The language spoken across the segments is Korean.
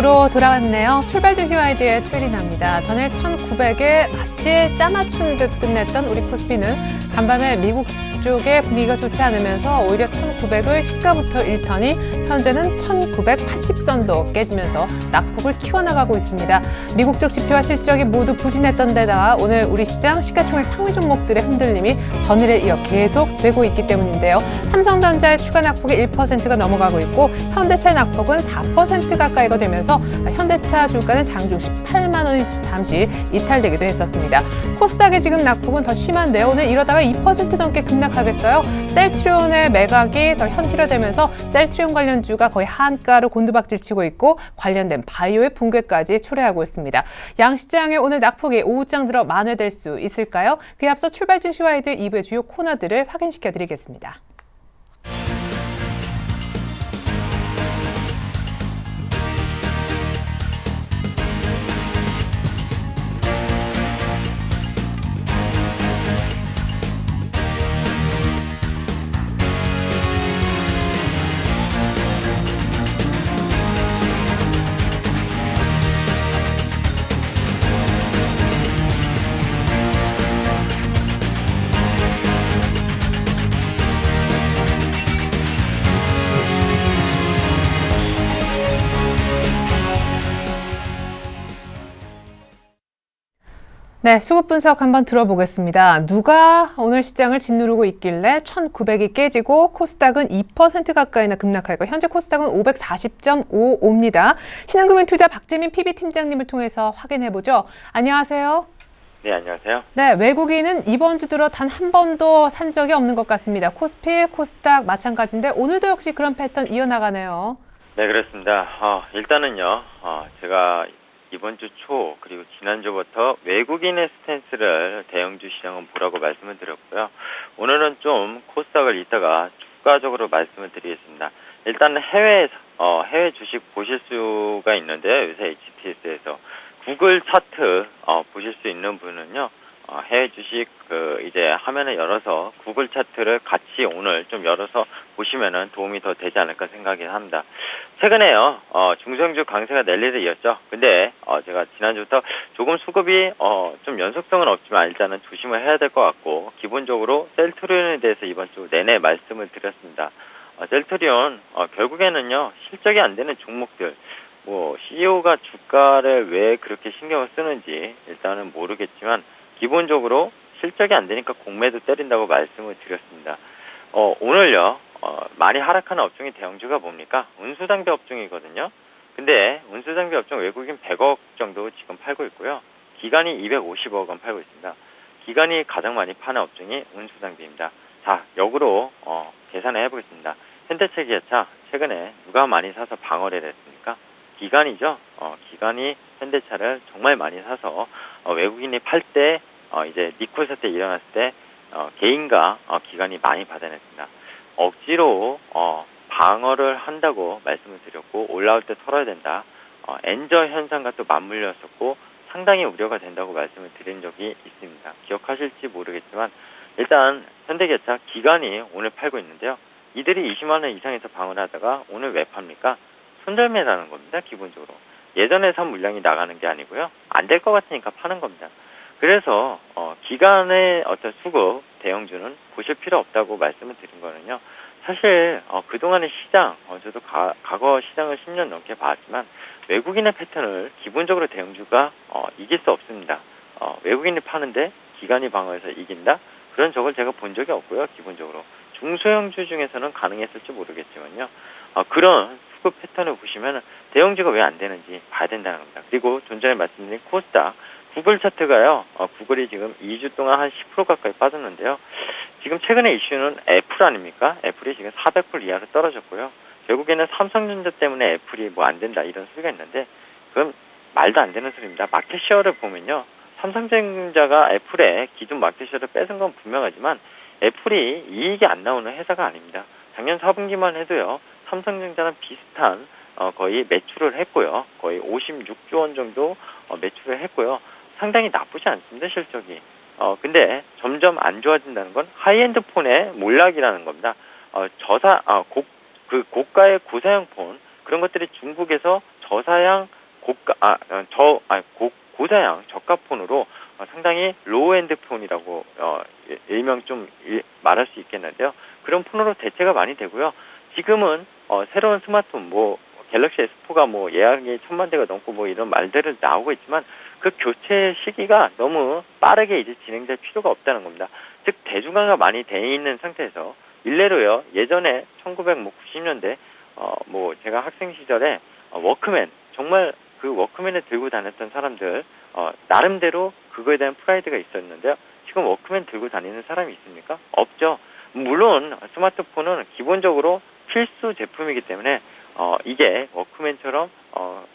집으로 돌아왔네요. 출발 증시 와이드의 최리나입니다. 전일 1900에 마치 짜맞춘 듯 끝냈던 우리 코스피는 간밤에 미국 쪽의 분위기가 좋지 않으면서 오히려 1900을 시가부터 잃더니 현재는 1980선도 깨지면서 낙폭을 키워나가고 있습니다. 미국 쪽 지표와 실적이 모두 부진했던 데다가 오늘 우리 시장 시가총액 상위 종목들의 흔들림이 전일에 이어 계속되고 있기 때문인데요. 삼성전자의 추가 낙폭이 1%가 넘어가고 있고 현대차의 낙폭은 4% 가까이가 되면서 현대차 주가는 장중 18만 원이 잠시 이탈되기도 했었습니다. 코스닥의 지금 낙폭은 더 심한데요. 오늘 이러다가 2% 넘게 급락하겠어요. 셀트리온의 매각이 더 현실화되면서 셀트리온 관련주가 거의 한가로 곤두박질 치고 있고 관련된 바이오의 붕괴까지 초래하고 있습니다. 양시장의 오늘 낙폭이 오후장 들어 만회될 수 있을까요? 그에 앞서 출발 증시 와이드 2부의 주요 코너들을 확인시켜 드리겠습니다. 네, 수급 분석 한번 들어보겠습니다. 누가 오늘 시장을 짓누르고 있길래 1900이 깨지고 코스닥은 2% 가까이나 급락할까? 현재 코스닥은 540.55입니다. 신한금융투자 박재민 PB팀장님을 통해서 확인해보죠. 안녕하세요. 네, 안녕하세요. 네, 외국인은 이번 주 들어 단 한 번도 산 적이 없는 것 같습니다. 코스피, 코스닥 마찬가지인데 오늘도 역시 그런 패턴 이어나가네요. 네, 그렇습니다. 일단은요, 제가 이번 주 초 그리고 지난주부터 외국인의 스탠스를 대형주 시장은 보라고 말씀을 드렸고요. 오늘은 좀 코스닥을 이따가 추가적으로 말씀을 드리겠습니다. 일단 해외 주식 보실 수가 있는데요. 요새 HTS에서 구글 차트 보실 수 있는 분은요. 해외 주식 이제 화면을 열어서 구글 차트를 같이 오늘 좀 열어서 보시면은 도움이 더 되지 않을까 생각이 합니다. 최근에요, 중성주 강세가 랠리를 이었죠. 근데 제가 지난주부터 조금 수급이 좀 연속성은 없지만 일단은 조심을 해야 될 것 같고 기본적으로 셀트리온에 대해서 이번 주 내내 말씀을 드렸습니다. 셀트리온 결국에는요 실적이 안 되는 종목들. CEO가 주가를 왜 그렇게 신경을 쓰는지 일단은 모르겠지만 기본적으로 실적이 안 되니까 공매도 때린다고 말씀을 드렸습니다. 오늘요, 많이 하락하는 업종이 대형주가 뭡니까? 운수장비 업종이거든요. 근데 운수장비 업종 외국인 100억 정도 지금 팔고 있고요. 기관이 250억 원 팔고 있습니다. 기관이 가장 많이 파는 업종이 운수장비입니다. 자, 역으로 계산을 해보겠습니다. 현대차, 기아차 최근에 누가 많이 사서 방어를 했습니까? 기관이죠. 기관이 현대차를 정말 많이 사서 외국인이 팔 때 이제 니콜 사태 일어났을 때 개인과 기관이 많이 받아냈습니다. 억지로 방어를 한다고 말씀을 드렸고 올라올 때 털어야 된다. 엔저 현상과 또 맞물렸었고 상당히 우려가 된다고 말씀을 드린 적이 있습니다. 기억하실지 모르겠지만 일단 현대기아차 기관이 오늘 팔고 있는데요. 이들이 20만 원 이상에서 방어를 하다가 오늘 왜 팝니까? 손절매라는 겁니다. 기본적으로. 예전에 산 물량이 나가는 게 아니고요. 안 될 것 같으니까 파는 겁니다. 그래서 기관의 어떤 수급 대형주는 보실 필요 없다고 말씀을 드린 거는요. 사실 그동안의 시장, 저도 과거 시장을 10년 넘게 봤지만 외국인의 패턴을 기본적으로 대형주가 이길 수 없습니다. 외국인이 파는데 기관이 방어해서 이긴다? 그런 적을 제가 본 적이 없고요. 기본적으로. 중소형주 중에서는 가능했을지 모르겠지만요. 그런 수급 패턴을 보시면 대형주가 왜 안 되는지 봐야 된다는 겁니다. 그리고 좀 전에 말씀드린 코스닥, 구글 차트가요. 구글이 지금 2주 동안 한 10% 가까이 빠졌는데요. 지금 최근에 이슈는 애플 아닙니까? 애플이 지금 400불 이하로 떨어졌고요. 결국에는 삼성전자 때문에 애플이 안 된다 이런 소리가 있는데 그건 말도 안 되는 소리입니다. 마켓쉐어를 보면요. 삼성전자가 애플의 기존 마켓쉐어를 뺏은 건 분명하지만 애플이 이익이 안 나오는 회사가 아닙니다. 작년 4분기만 해도요. 삼성전자는 비슷한 거의 매출을 했고요. 거의 56조 원 정도 매출을 했고요. 상당히 나쁘지 않습니다. 실적이. 근데 점점 안 좋아진다는 건 하이엔드 폰의 몰락이라는 겁니다. 고가의 고사양 폰 그런 것들이 중국에서 저사양 고사양 저가 폰으로 상당히 로우엔드 폰이라고 일명 좀 말할 수 있겠는데요. 그런 폰으로 대체가 많이 되고요. 지금은 새로운 스마트폰 갤럭시 S4가 예약이 1000만 대가 넘고 이런 말들을 나오고 있지만 그 교체 시기가 너무 빠르게 이제 진행될 필요가 없다는 겁니다. 즉 대중화가 많이 돼 있는 상태에서 일례로요. 예전에 1990년대 제가 학생 시절에 워크맨 정말 그 워크맨을 들고 다녔던 사람들 나름대로 그거에 대한 프라이드가 있었는데요. 지금 워크맨 들고 다니는 사람이 있습니까? 없죠. 물론 스마트폰은 기본적으로 필수 제품이기 때문에 이게 워크맨처럼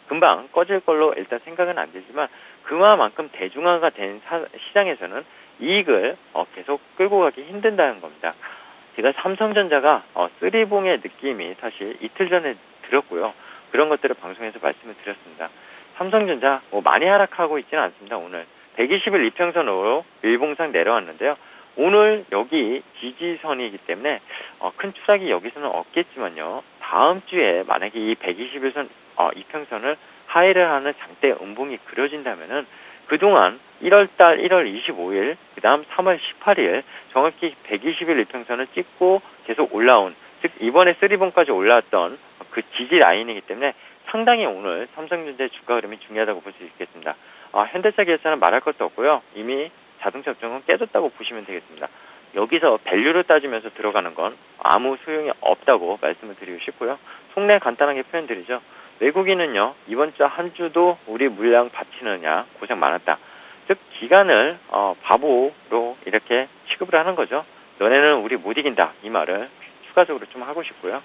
금방 꺼질 걸로 일단 생각은 안 되지만 그만큼 대중화가 된 시장에서는 이익을 계속 끌고 가기 힘든다는 겁니다. 제가 삼성전자가 쓰리봉의 느낌이 사실 이틀 전에 들었고요. 그런 것들을 방송에서 말씀을 드렸습니다. 삼성전자 많이 하락하고 있지는 않습니다. 오늘 120일 이평선으로 일봉상 내려왔는데요. 오늘 여기 지지선이기 때문에 큰 추락이 여기서는 없겠지만요. 다음 주에 만약에 이 121선 이평선을 하회를 하는 장대 음봉이 그려진다면은 그동안 1월달 1월 25일 그 다음 3월 18일 정확히 120일 이평선을 찍고 계속 올라온 즉 이번에 쓰리봉까지 올라왔던 그 지지 라인이기 때문에 상당히 오늘 삼성전자의 주가 흐름이 중요하다고 볼 수 있겠습니다. 현대차 기아차는 말할 것도 없고요. 이미 자동차 업종은 깨졌다고 보시면 되겠습니다. 여기서 밸류를 따지면서 들어가는 건 아무 소용이 없다고 말씀을 드리고 싶고요. 속내 간단하게 표현드리죠. 외국인은요. 이번 주 한 주도 우리 물량 바치느냐 고생 많았다. 즉 기간을 바보로 이렇게 취급을 하는 거죠. 너네는 우리 못 이긴다. 이 말을 추가적으로 좀 하고 싶고요.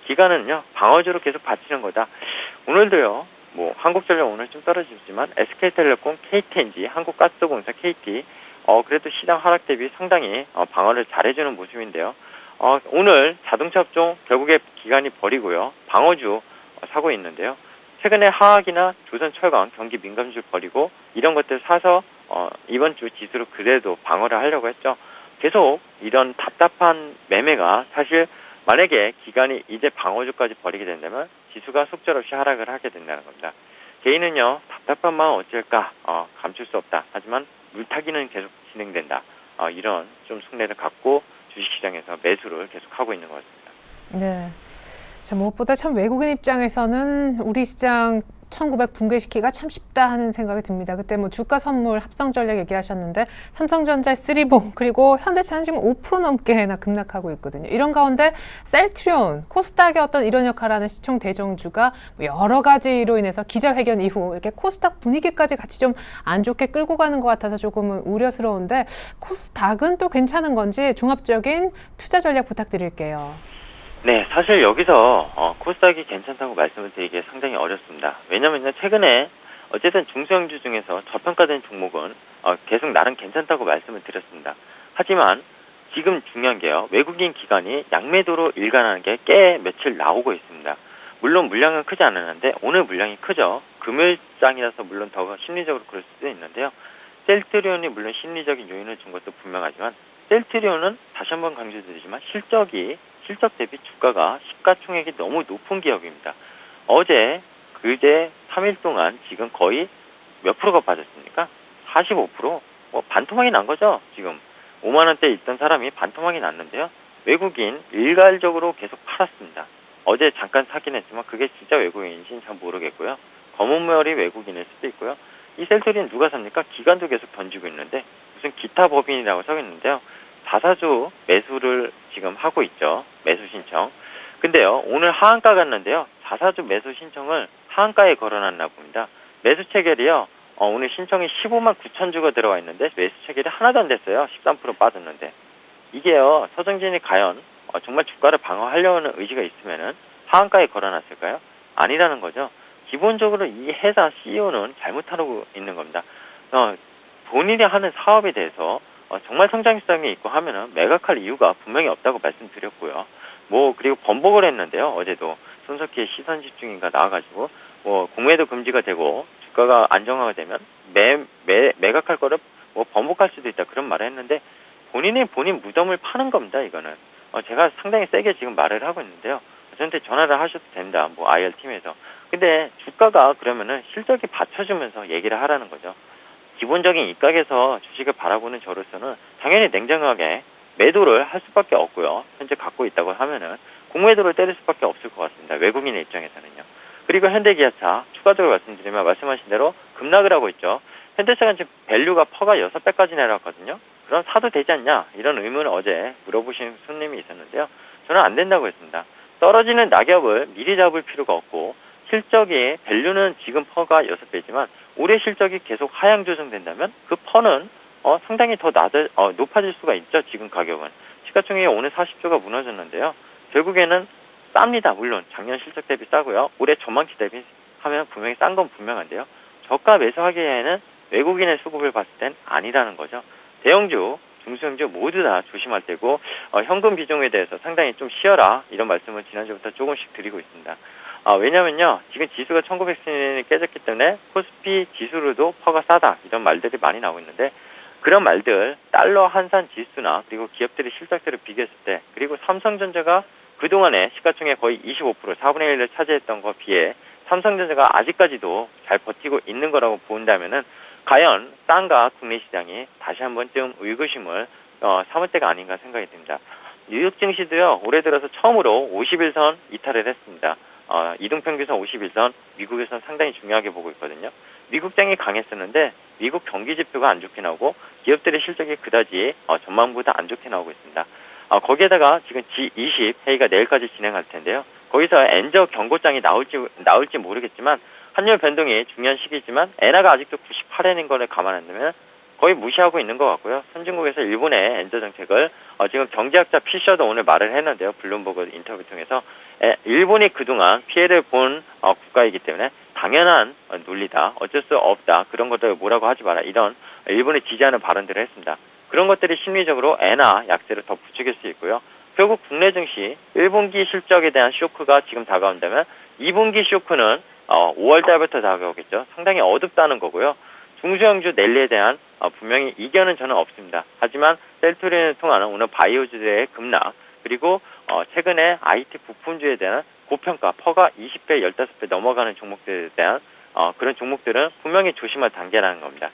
기간은요. 방어주로 계속 바치는 거다. 오늘도요. 한국전력 오늘 좀 떨어지지만 SK텔레콤, KTNG, 한국가스공사, KT 그래도 시장 하락 대비 상당히 방어를 잘해주는 모습인데요. 오늘 자동차 업종 결국에 기간이 버리고요. 방어주 사고 있는데요. 최근에 하악이나 조선철강, 경기 민감주를 버리고 이런 것들 사서 이번 주 지수로 그래도 방어를 하려고 했죠. 계속 이런 답답한 매매가 사실 만약에 기간이 이제 방어주까지 버리게 된다면 지수가 속절없이 하락을 하게 된다는 겁니다. 개인은요. 답답한 마음 어쩔까 감출 수 없다. 하지만 물타기는 계속 진행된다. 이런 좀 속내를 갖고 주식시장에서 매수를 계속하고 있는 것 같습니다. 네. 자, 무엇보다 참 외국인 입장에서는 우리 시장 1900 붕괴시키기가 참 쉽다 하는 생각이 듭니다. 그때 주가 선물 합성 전략 얘기하셨는데 삼성전자의 쓰리봉 그리고 현대차는 지금 5% 넘게나 급락하고 있거든요. 이런 가운데 셀트리온, 코스닥의 어떤 이런 역할을 하는 시총 대정주가 여러 가지로 인해서 기자회견 이후 이렇게 코스닥 분위기까지 같이 좀 안 좋게 끌고 가는 것 같아서 조금은 우려스러운데 코스닥은 또 괜찮은 건지 종합적인 투자 전략 부탁드릴게요. 네, 사실 여기서 코스닥이 괜찮다고 말씀을 드리기 상당히 어렵습니다. 왜냐면요, 최근에 어쨌든 중소형주 중에서 저평가된 종목은 계속 나름 괜찮다고 말씀을 드렸습니다. 하지만 지금 중요한 게요, 외국인 기관이 양매도로 일관하는 게 꽤 며칠 나오고 있습니다. 물론 물량은 크지 않았는데 오늘 물량이 크죠. 금요일장이라서 물론 더 심리적으로 그럴 수도 있는데요. 셀트리온이 물론 심리적인 요인을 준 것도 분명하지만 셀트리온은 다시 한번 강조드리지만 실적 대비 주가가 시가총액이 너무 높은 기업입니다. 그제 3일 동안 지금 거의 몇 프로가 빠졌습니까? 45%? 반토막이 난 거죠, 지금. 5만 원대에 있던 사람이 반토막이 났는데요. 외국인 일괄적으로 계속 팔았습니다. 어제 잠깐 사긴 했지만 그게 진짜 외국인인지는 잘 모르겠고요. 검은머리 외국인일 수도 있고요. 이 셀트리온 누가 삽니까? 기관도 계속 던지고 있는데 무슨 기타 법인이라고 써 있는데요. 자사주 매수를 지금 하고 있죠. 매수 신청. 근데요, 오늘 하한가 갔는데요. 자사주 매수 신청을 하한가에 걸어놨나 봅니다. 매수 체결이요. 오늘 신청이 15만 9천 주가 들어와 있는데 매수 체결이 하나도 안 됐어요. 13% 빠졌는데. 이게요, 서정진이 과연 정말 주가를 방어하려는 의지가 있으면은 하한가에 걸어놨을까요? 아니라는 거죠. 기본적으로 이 회사 CEO는 잘못하고 있는 겁니다. 본인이 하는 사업에 대해서 정말 성장성이 있고 하면은 매각할 이유가 분명히 없다고 말씀드렸고요. 그리고 번복을 했는데요. 어제도 손석희의 시선 집중인가 나와가지고 공매도 금지가 되고 주가가 안정화가 되면 매각할 거를 번복할 수도 있다 그런 말을 했는데 본인 무덤을 파는 겁니다. 이거는 제가 상당히 세게 지금 말을 하고 있는데요. 저한테 전화를 하셔도 된다. 뭐 IR 팀에서. 근데 주가가 그러면은 실적이 받쳐주면서 얘기를 하라는 거죠. 기본적인 입각에서 주식을 바라보는 저로서는 당연히 냉정하게 매도를 할 수밖에 없고요. 현재 갖고 있다고 하면은 공매도를 때릴 수밖에 없을 것 같습니다. 외국인의 입장에서는요. 그리고 현대기아차 추가적으로 말씀드리면 말씀하신 대로 급락을 하고 있죠. 현대차가 지금 밸류가 퍼가 6배까지 내려왔거든요. 그럼 사도 되지 않냐? 이런 의문을 어제 물어보신 손님이 있었는데요. 저는 안 된다고 했습니다. 떨어지는 낙엽을 미리 잡을 필요가 없고 실적이 밸류는 지금 퍼가 6배지만 올해 실적이 계속 하향 조정된다면 그 퍼는 상당히 더 높아질 수가 있죠. 지금 가격은. 시가총액이 오늘 40조가 무너졌는데요. 결국에는 쌉니다. 물론 작년 실적 대비 싸고요. 올해 전망치 대비 하면 분명히 싼 건 분명한데요. 저가 매수하기에는 외국인의 수급을 봤을 땐 아니라는 거죠. 대형주, 중소형주 모두 다 조심할 때고 현금 비중에 대해서 상당히 좀 쉬어라 이런 말씀을 지난주부터 조금씩 드리고 있습니다. 왜냐면요 지금 지수가 1900선이 깨졌기 때문에 코스피 지수로도 퍼가 싸다 이런 말들이 많이 나오고 있는데 그런 말들 달러 환산 지수나 그리고 기업들의 실적들을 비교했을 때 그리고 삼성전자가 그동안에 시가총액 거의 25% 4분의 1을 차지했던 것에 비해 삼성전자가 아직까지도 잘 버티고 있는 거라고 본다면은 과연 싼가 국내 시장이 다시 한 번쯤 의구심을 삼을 때가 아닌가 생각이 듭니다. 뉴욕 증시도요 올해 들어서 처음으로 51선 이탈을 했습니다. 이동평균선 51선 미국에서는 상당히 중요하게 보고 있거든요. 미국장이 강했었는데 미국 경기 지표가 안 좋게 나오고 기업들의 실적이 그다지 전망보다 안 좋게 나오고 있습니다. 거기에다가 지금 G20 회의가 내일까지 진행할 텐데요. 거기서 엔저 경고장이 나올지 모르겠지만 환율 변동이 중요한 시기지만 엔화가 아직도 98엔인 거를 감안한다면 거의 무시하고 있는 것 같고요. 선진국에서 일본의 엔저 정책을 지금 경제학자 피셔도 오늘 말을 했는데요. 블룸버그 인터뷰 통해서 일본이 그동안 피해를 본 국가이기 때문에 당연한 논리다. 어쩔 수 없다. 그런 것들 뭐라고 하지 마라. 이런 일본을 지지하는 발언들을 했습니다. 그런 것들이 심리적으로 엔화 약세를 더 부추길 수 있고요. 결국 국내 증시 1분기 실적에 대한 쇼크가 지금 다가온다면 2분기 쇼크는 5월 달부터 다가오겠죠. 상당히 어둡다는 거고요. 중소형주 랠리에 대한 분명히 이견은 저는 없습니다. 하지만 셀트리온을 통하는 오늘 바이오주들의 급락 그리고 최근에 IT 부품주에 대한 고평가 퍼가 20배, 15배 넘어가는 종목들에 대한 그런 종목들은 분명히 조심할 단계라는 겁니다.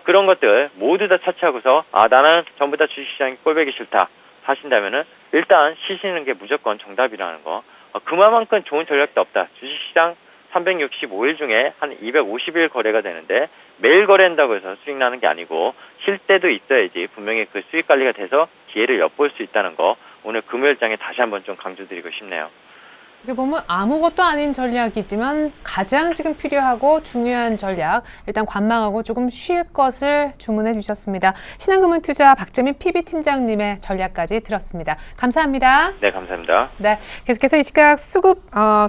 그런 것들 모두 다 차치하고서 나는 전부 다 주식시장이 꼴보기 싫다 하신다면은 일단 쉬시는 게 무조건 정답이라는 거. 그만큼 좋은 전략도 없다. 주식시장 365일 중에 한 250일 거래가 되는데 매일 거래한다고 해서 수익 나는 게 아니고 쉴 때도 있어야지 분명히 그 수익 관리가 돼서 기회를 엿볼 수 있다는 거 오늘 금요일장에 다시 한번 좀 강조드리고 싶네요. 이렇게 보면 아무것도 아닌 전략이지만 가장 지금 필요하고 중요한 전략 일단 관망하고 조금 쉴 것을 주문해 주셨습니다. 신한금융투자 박재민 PB팀장님의 전략까지 들었습니다. 감사합니다. 네, 감사합니다. 네, 계속해서 이 시각 수급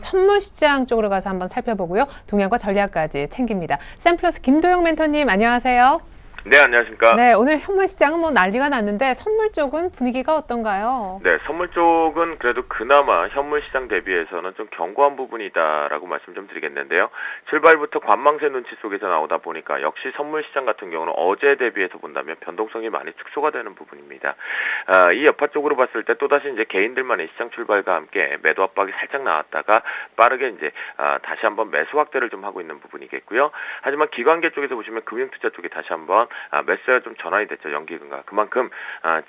선물 시장 쪽으로 가서 한번 살펴보고요. 동향과 전략까지 챙깁니다. 샘플러스 김도영 멘토님 안녕하세요. 네, 안녕하십니까. 네, 오늘 현물 시장은 뭐 난리가 났는데 선물 쪽은 분위기가 어떤가요? 네, 선물 쪽은 그래도 그나마 현물 시장 대비해서는 좀 견고한 부분이다라고 말씀 좀 드리겠는데요. 출발부터 관망세 눈치 속에서 나오다 보니까 역시 선물 시장 같은 경우는 어제 대비해서 본다면 변동성이 많이 축소가 되는 부분입니다. 이 여파 쪽으로 봤을 때 또다시 이제 개인들만의 시장 출발과 함께 매도 압박이 살짝 나왔다가 빠르게 이제 다시 한번 매수 확대를 좀 하고 있는 부분이겠고요. 하지만 기관계 쪽에서 보시면 금융투자 쪽이 다시 한번 매수가 좀 전환이 됐죠. 연기금과 그만큼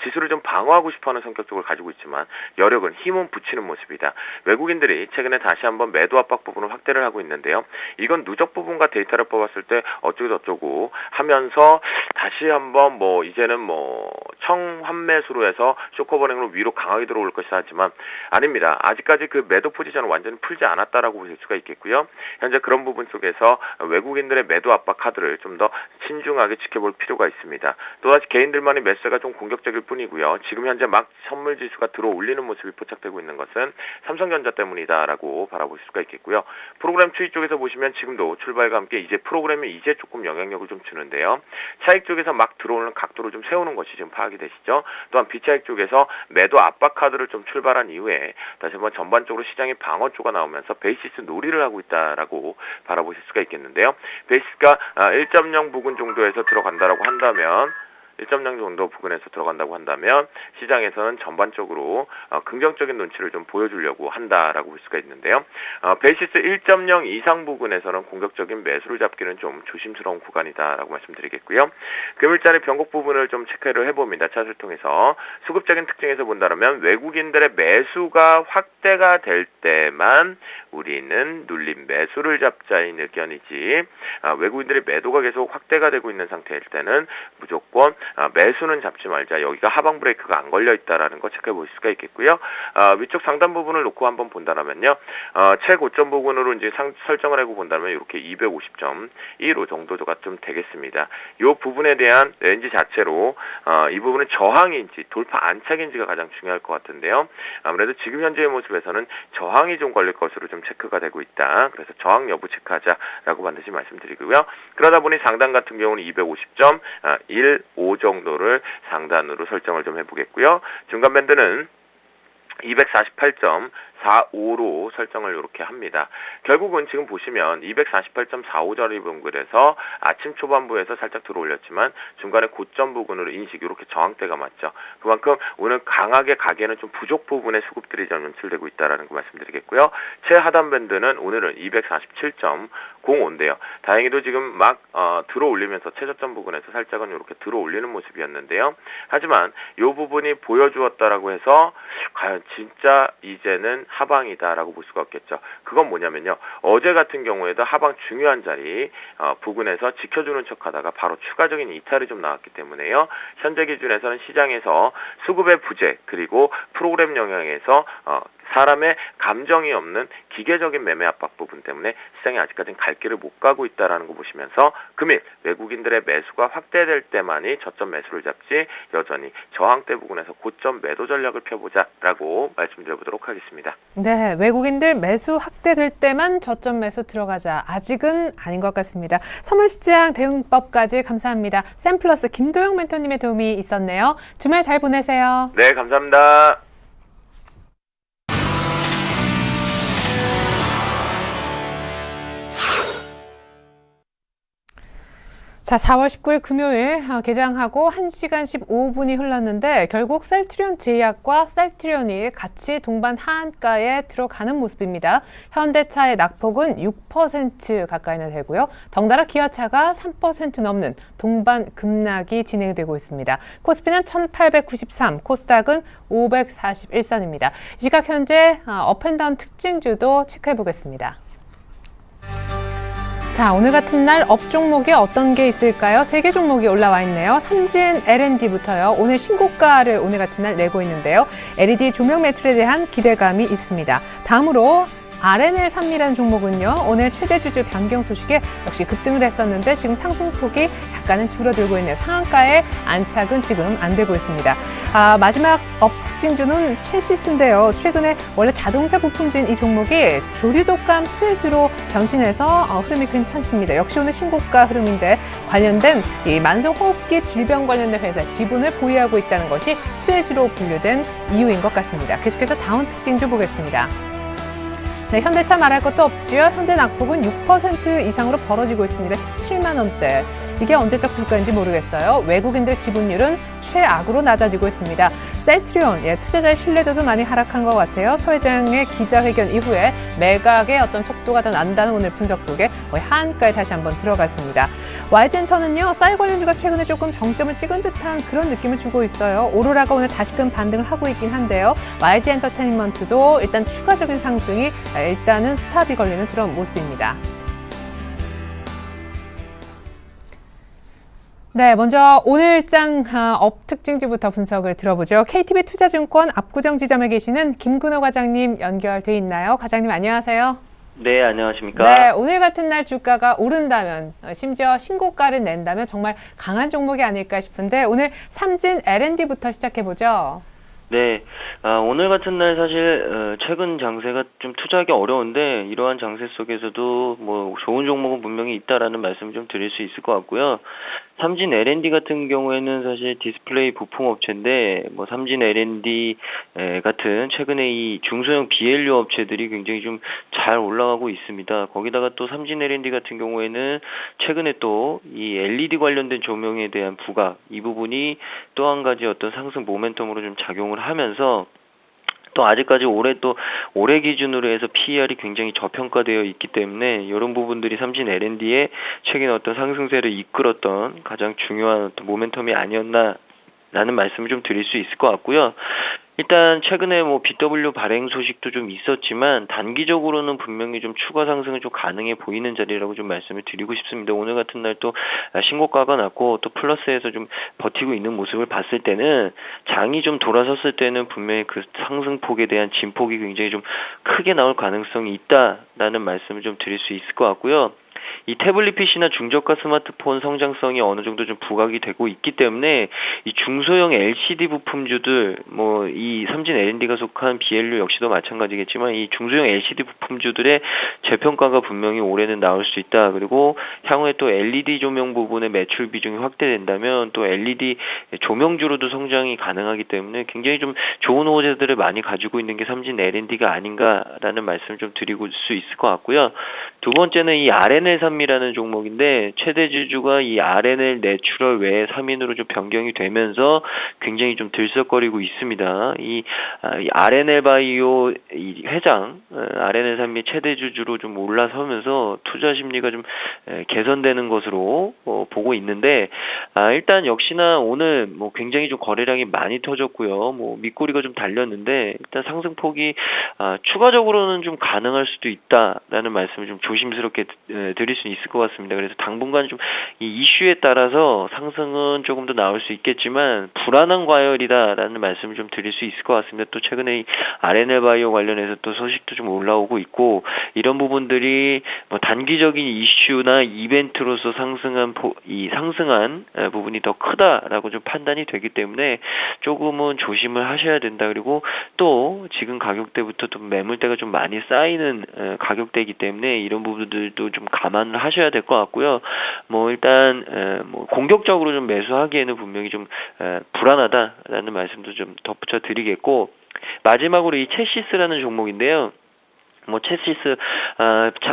지수를 좀 방어하고 싶어하는 성격적으로 가지고 있지만 여력은 힘은 붙이는 모습이다. 외국인들이 최근에 다시 한번 매도 압박 부분을 확대를 하고 있는데요. 이건 누적 부분과 데이터를 뽑았을 때 어쩌고 하면서 다시 한번 이제는 청환매수로 해서 쇼커버닝으로 위로 강하게 들어올 것이다 하지만 아닙니다. 아직까지 그 매도 포지션을 완전히 풀지 않았다라고 볼 수가 있겠고요. 현재 그런 부분 속에서 외국인들의 매도 압박 카드를 좀 더 신중하게 지켜볼 필요가 있습니다. 또다시 개인들만의 매수가 좀 공격적일 뿐이고요. 지금 현재 막 선물 지수가 들어올리는 모습이 포착되고 있는 것은 삼성전자 때문이다라고 바라볼 수가 있겠고요. 프로그램 추이 쪽에서 보시면 지금도 출발과 함께 이제 프로그램이 이제 조금 영향력을 좀 주는데요. 차익 쪽에서 막 들어오는 각도를 좀 세우는 것이 지금 파악이 되시죠. 또한 비차익 쪽에서 매도 압박 카드를 좀 출발한 이후에 다시 한번 전반적으로 시장의 방어 조가 나오면서 베이시스 놀이를 하고 있다라고 바라보실 수가 있겠는데요. 베이시스가 1.0 부근 정도에서 들어간다라고 한다면 1.0 정도 부근에서 들어간다고 한다면 시장에서는 전반적으로 긍정적인 눈치를 좀 보여주려고 한다라고 볼 수가 있는데요. 베이시스 1.0 이상 부근에서는 공격적인 매수를 잡기는 좀 조심스러운 구간이다라고 말씀드리겠고요. 금일자리 변곡 부분을 좀 체크를 해봅니다. 차트를 통해서 수급적인 특징에서 본다면 외국인들의 매수가 확대가 될 때만 우리는 눌림 매수를 잡자인 의견이지 외국인들의 매도가 계속 확대가 되고 있는 상태일 때는 무조건 매수는 잡지 말자. 여기가 하방 브레이크가 안 걸려 있다라는 거 체크해 볼 수가 있겠고요. 위쪽 상단 부분을 놓고 한번 본다면요. 최고점 부분으로 이제 설정을 하고 본다면 이렇게 250.15 정도가 좀 되겠습니다. 이 부분에 대한 렌즈 자체로 이 부분은 저항인지 돌파 안착인지가 가장 중요할 것 같은데요. 아무래도 지금 현재의 모습에서는 저항이 좀 걸릴 것으로 좀 체크가 되고 있다. 그래서 저항 여부 체크하자라고 반드시 말씀드리고요. 그러다 보니 상단 같은 경우는 250.15 정도를 상단으로 설정을 좀 해보겠고요. 중간 밴드는 248.45로 설정을 이렇게 합니다. 결국은 지금 보시면 248.45짜리 부근에서 아침 초반부에서 살짝 들어올렸지만 중간에 고점 부근으로 인식 이렇게 저항대가 맞죠. 그만큼 오늘 강하게 가기에는 좀 부족 부분의 수급들이 좀 연출되고 있다라는 거 말씀드리겠고요. 최하단 밴드는 오늘은 247.05인데요. 다행히도 지금 막 들어올리면서 최저점 부근에서 살짝은 이렇게 들어올리는 모습이었는데요. 하지만 이 부분이 보여주었다라고 해서 과연 진짜 이제는 하방이다라고 볼 수가 없겠죠. 그건 뭐냐면요. 어제 같은 경우에도 하방 중요한 자리 부근에서 지켜주는 척하다가 바로 추가적인 이탈이 좀 나왔기 때문에요. 현재 기준에서는 시장에서 수급의 부재 그리고 프로그램 영향에서 사람의 감정이 없는 기계적인 매매 압박 부분 때문에 시장이 아직까지는 갈 길을 못 가고 있다라는 거 보시면서 금일 외국인들의 매수가 확대될 때만이 저점 매수를 잡지 여전히 저항대 부근에서 고점 매도 전략을 펴보자라고 말씀드려보도록 하겠습니다. 네, 외국인들 매수 확대될 때만 저점 매수 들어가자. 아직은 아닌 것 같습니다. 선물시장 대응법까지 감사합니다. 샘플러스 김도영 멘토님의 도움이 있었네요. 주말 잘 보내세요. 네, 감사합니다. 자, 4월 19일 금요일 개장하고 1시간 15분이 흘렀는데 결국 셀트리온 제약과 셀트리온이 같이 동반 하한가에 들어가는 모습입니다. 현대차의 낙폭은 6% 가까이나 되고요. 덩달아 기아차가 3% 넘는 동반 급락이 진행되고 있습니다. 코스피는 1893, 코스닥은 541선입니다. 이 시각 현재 업앤다운 특징주도 체크해 보겠습니다. 자, 오늘 같은 날 업 종목에 어떤 게 있을까요? 3개 종목이 올라와 있네요. 삼진 L&D부터요. 오늘 신고가를 오늘 같은 날 내고 있는데요. LED 조명 매출에 대한 기대감이 있습니다. 다음으로 RNL3이라는 종목은요. 오늘 최대 주주 변경 소식에 역시 급등을 했었는데 지금 상승폭이 약간은 줄어들고 있네요. 상한가의 안착은 지금 안 되고 있습니다. 마지막 업 특징주는 첼시스인데요. 최근에 원래 자동차 부품주인 이 종목이 조류독감 수혜주로 변신해서 흐름이 괜찮습니다. 역시 오늘 신고가 흐름인데 관련된 이 만성호흡기 질병 관련된 회사 지분을 보유하고 있다는 것이 수혜주로 분류된 이유인 것 같습니다. 계속해서 다운 특징주 보겠습니다. 네, 현대차 말할 것도 없죠. 현재 낙폭은 6% 이상으로 벌어지고 있습니다. 17만 원대. 이게 언제적 주가인지 모르겠어요. 외국인들 지분율은 최악으로 낮아지고 있습니다. 셀트리온, 투자자의 신뢰도도 많이 하락한 것 같아요. 서 회장의 기자회견 이후에 매각의 어떤 속도가 더 난다는 오늘 분석 속에 거의 하한가에 다시 한번 들어갔습니다. YG엔터는요, 쌀 관련주가 최근에 조금 정점을 찍은 듯한 그런 느낌을 주고 있어요. 오로라가 오늘 다시금 반등을 하고 있긴 한데요. YG엔터테인먼트도 일단 추가적인 상승이 일단은 스탑이 걸리는 그런 모습입니다. 네, 먼저 오늘장 업 특징주부터 분석을 들어보죠. KTB 투자증권 압구정 지점에 계시는 김근호 과장님 연결돼 있나요? 과장님 안녕하세요. 네, 안녕하십니까? 네, 오늘 같은 날 주가가 오른다면 심지어 신고가를 낸다면 정말 강한 종목이 아닐까 싶은데 오늘 삼진 L&D부터 시작해보죠. 네, 오늘 같은 날 사실 최근 장세가 좀 투자하기 어려운데 이러한 장세 속에서도 뭐 좋은 종목은 분명히 있다라는 말씀을 좀 드릴 수 있을 것 같고요. 삼진 L&D 같은 경우에는 사실 디스플레이 부품 업체인데 뭐 삼진 L&D 같은 최근에 이 중소형 BLU 업체들이 굉장히 좀 잘 올라가고 있습니다. 거기다가 또 삼진 L&D 같은 경우에는 최근에 또 이 LED 관련된 조명에 대한 부각 이 부분이 또 한 가지 어떤 상승 모멘텀으로 좀 작용을 하면서 또 아직까지 올해 기준으로 해서 PER이 굉장히 저평가되어 있기 때문에 이런 부분들이 삼진 L&D의 최근 어떤 상승세를 이끌었던 가장 중요한 어떤 모멘텀이 아니었나라는 말씀을 좀 드릴 수 있을 것 같고요. 일단 최근에 뭐 BW 발행 소식도 좀 있었지만 단기적으로는 분명히 좀 추가 상승은 좀 가능해 보이는 자리라고 좀 말씀을 드리고 싶습니다. 오늘 같은 날 또 신고가가 났고 또 플러스에서 좀 버티고 있는 모습을 봤을 때는 장이 좀 돌아섰을 때는 분명히 그 상승폭에 대한 진폭이 굉장히 좀 크게 나올 가능성이 있다라는 말씀을 좀 드릴 수 있을 것 같고요. 이 태블릿 PC나 중저가 스마트폰 성장성이 어느 정도 좀 부각이 되고 있기 때문에 이 중소형 LCD 부품주들 뭐 이 삼진 L&D가 속한 BLU 역시도 마찬가지겠지만 이 중소형 LCD 부품주들의 재평가가 분명히 올해는 나올 수 있다. 그리고 향후에 또 LED 조명 부분의 매출 비중이 확대된다면 또 LED 조명주로도 성장이 가능하기 때문에 굉장히 좀 좋은 호재들을 많이 가지고 있는 게 삼진 L&D가 아닌가라는 말씀을 좀 드리고 수 있을 것 같고요. 두 번째는 이 RNL 산미라는 종목인데 최대 주주가 이 RNL 내추럴 외에 3인으로 좀 변경이 되면서 굉장히 좀 들썩거리고 있습니다. 이 RNL 바이오 이 회장 RNL 산미 최대 주주로 좀 올라서면서 투자 심리가 좀 개선되는 것으로 보고 있는데 일단 역시나 오늘 뭐 굉장히 좀 거래량이 많이 터졌고요. 뭐 밑꼬리가 좀 달렸는데 일단 상승폭이 추가적으로는 좀 가능할 수도 있다라는 말씀을 좀 조심스럽게 드릴 수 있을 것 같습니다. 그래서 당분간 좀 이 이슈에 따라서 상승은 조금 더 나올 수 있겠지만 불안한 과열이다라는 말씀을 좀 드릴 수 있을 것 같습니다. 또 최근에 이 RNL 바이오 관련해서 또 소식도 좀 올라오고 있고 이런 부분들이 뭐 단기적인 이슈나 이벤트로서 상승한 부분이 더 크다라고 좀 판단이 되기 때문에 조금은 조심을 하셔야 된다. 그리고 또 지금 가격대부터 좀 매물대가 좀 많이 쌓이는 가격대이기 때문에 이런 부분들도 좀 감안을 하셔야 될 것 같고요. 뭐 일단 뭐 공격적으로 좀 매수하기에는 분명히 좀 불안하다라는 말씀도 좀 덧붙여 드리겠고 마지막으로 이 체시스라는 종목인데요. 뭐 체시스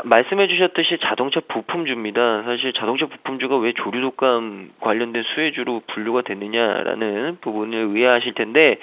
말씀해 주셨듯이 자동차 부품주입니다. 사실 자동차 부품주가 왜 조류 독감 관련된 수혜주로 분류가 됐느냐라는 부분을 의아하실 텐데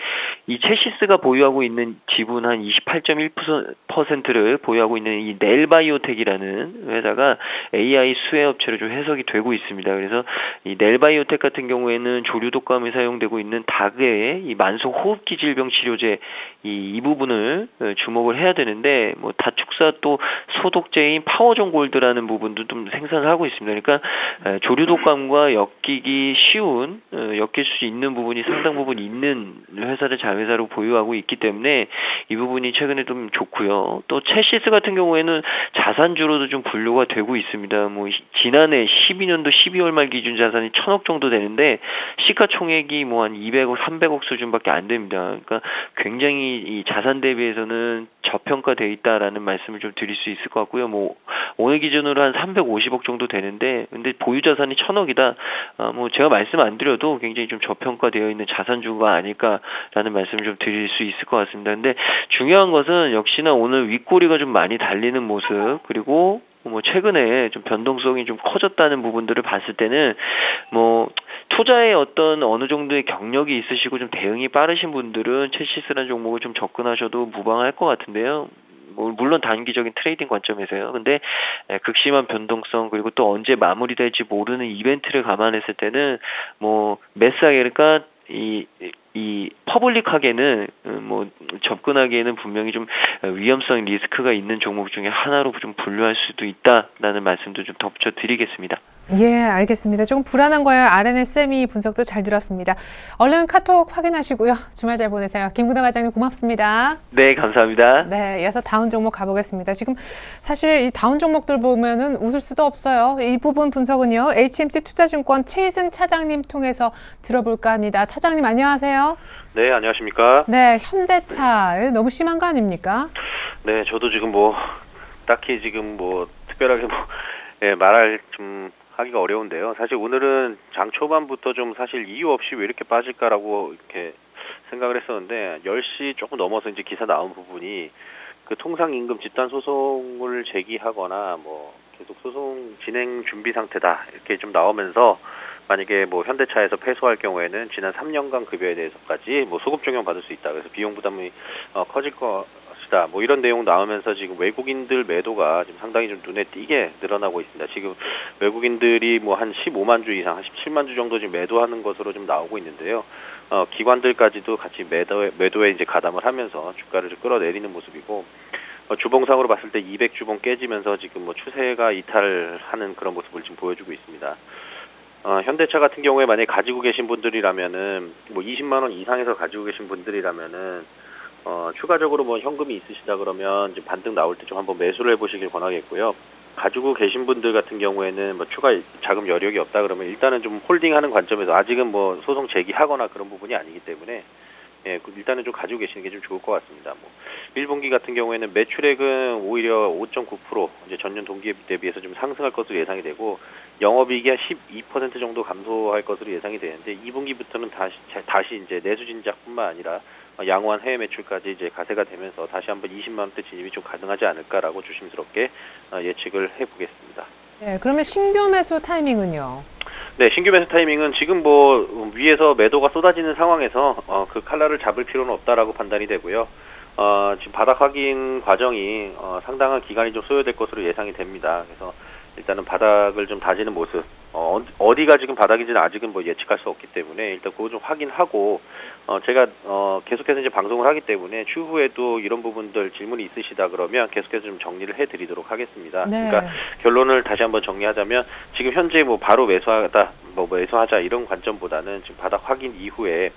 이 체시스가 보유하고 있는 지분 한 28.1%를 보유하고 있는 이 넬바이오텍이라는 회사가 AI 수혜 업체로 좀 해석이 되고 있습니다. 그래서 이 넬바이오텍 같은 경우에는 조류 독감에 사용되고 있는 닭의 이 만성 호흡기 질병 치료제 이 부분을 주목을 해야 되는데 뭐 다축사 또 소독제인 파워존 골드라는 부분도 좀 생산을 하고 있습니다. 그러니까 조류 독감과 엮이기 쉬운 엮일 수 있는 부분이 상당 부분 있는 회사를 자회사로 보유하고 있기 때문에 이 부분이 최근에 좀 좋고요. 또 체시스 같은 경우에는 자산주로도 좀 분류가 되고 있습니다. 뭐 지난해 12년도 12월 말 기준 자산이 1,000억 정도 되는데 시가총액이 뭐 한 200억, 300억 수준밖에 안 됩니다. 그러니까 굉장히 이 자산 대비해서는 저평가돼 있다라는 말씀을 좀 드릴 수 있을 것 같고요. 뭐 오늘 기준으로 한 350억 정도 되는데 근데 보유 자산이 1,000억이다. 뭐 제가 말씀 안 드려도 굉장히 좀 저평가되어 있는 자산주가 아닐까라는 말씀을 좀 드릴 수 있을 것 같습니다. 근데 중요한 것은 역시나 오늘 윗꼬리가 좀 많이 달리는 모습 그리고 뭐 최근에 좀 변동성이 좀 커졌다는 부분들을 봤을 때는 뭐 투자에 어떤 어느 정도의 경력이 있으시고 좀 대응이 빠르신 분들은 체시스라는 종목을 좀 접근하셔도 무방할 것 같은데요. 뭐 물론 단기적인 트레이딩 관점에서요. 근데 극심한 변동성 그리고 또 언제 마무리될지 모르는 이벤트를 감안했을 때는 뭐 매스하게 그러니까 이 퍼블릭하게는 뭐 접근하기에는 분명히 좀 위험성 리스크가 있는 종목 중에 하나로 좀 분류할 수도 있다라는 말씀도 좀 덧붙여 드리겠습니다. 예, 알겠습니다. 조금 불안한 거예요. RNSME 분석도 잘 들었습니다. 얼른 카톡 확인하시고요. 주말 잘 보내세요. 김근호 과장님 고맙습니다. 네, 감사합니다. 네, 이어서 다운 종목 가보겠습니다. 지금 사실 이 다운 종목들 보면은 웃을 수도 없어요. 이 부분 분석은요. HMC 투자증권 최희승 차장님 통해서 들어볼까 합니다. 차장님 안녕하세요. 네, 안녕하십니까? 네, 현대차 너무 심한 거 아닙니까? 네, 저도 지금 뭐 딱히 지금 뭐 특별하게 뭐 예, 말할 좀 하기가 어려운데요. 사실 오늘은 장 초반부터 좀 사실 이유 없이 왜 이렇게 빠질까라고 이렇게 생각을 했었는데 10시 조금 넘어서 이제 기사 나온 부분이 그 통상임금 집단 소송을 제기하거나 뭐 계속 소송 진행 준비 상태다 이렇게 좀 나오면서 만약에 뭐 현대차에서 패소할 경우에는 지난 3년간 급여에 대해서까지 뭐 소급 적용 받을 수 있다. 그래서 비용 부담이 커질 것이다. 뭐 이런 내용 나오면서 지금 외국인들 매도가 지금 상당히 좀 눈에 띄게 늘어나고 있습니다. 지금 외국인들이 뭐 한 15만 주 이상, 한 17만 주 정도 지금 매도하는 것으로 좀 나오고 있는데요. 기관들까지도 같이 매도에 이제 가담을 하면서 주가를 좀 끌어내리는 모습이고, 주봉상으로 봤을 때 200주봉 깨지면서 지금 뭐 추세가 이탈하는 그런 모습을 지금 보여주고 있습니다. 현대차 같은 경우에 만약에 가지고 계신 분들이라면은 뭐 20만 원 이상에서 가지고 계신 분들이라면은 추가적으로 뭐 현금이 있으시다 그러면 이제 반등 나올 때 좀 한번 매수를 해보시길 권하겠고요. 가지고 계신 분들 같은 경우에는 뭐 추가 자금 여력이 없다 그러면 일단은 좀 홀딩하는 관점에서 아직은 뭐 소송 제기하거나 그런 부분이 아니기 때문에 예, 일단은 좀 가지고 계시는 게 좀 좋을 것 같습니다. 뭐 1분기 같은 경우에는 매출액은 오히려 5.9% 이제 전년 동기 대비해서 좀 상승할 것으로 예상이 되고 영업이익이 한 12% 정도 감소할 것으로 예상이 되는데 2분기부터는 다시 이제 내수 진작뿐만 아니라 양호한 해외 매출까지 이제 가세가 되면서 다시 한번 20만 원대 진입이 좀 가능하지 않을까라고 조심스럽게 예측을 해보겠습니다. 네, 그러면 신규 매수 타이밍은요? 네, 신규 매수 타이밍은 지금 뭐 위에서 매도가 쏟아지는 상황에서 그 칼날을 잡을 필요는 없다라고 판단이 되고요. 지금 바닥 확인 과정이 상당한 기간이 좀 소요될 것으로 예상이 됩니다. 그래서 일단은 바닥을 좀 다지는 모습, 어디가 지금 바닥인지는 아직은 뭐 예측할 수 없기 때문에 일단 그거 좀 확인하고, 제가 계속해서 이제 방송을 하기 때문에 추후에도 이런 부분들 질문이 있으시다 그러면 계속해서 좀 정리를 해드리도록 하겠습니다. 네. 그러니까 결론을 다시 한번 정리하자면 지금 현재 뭐 바로 매수하다, 뭐 매수하자 이런 관점보다는 지금 바닥 확인 이후에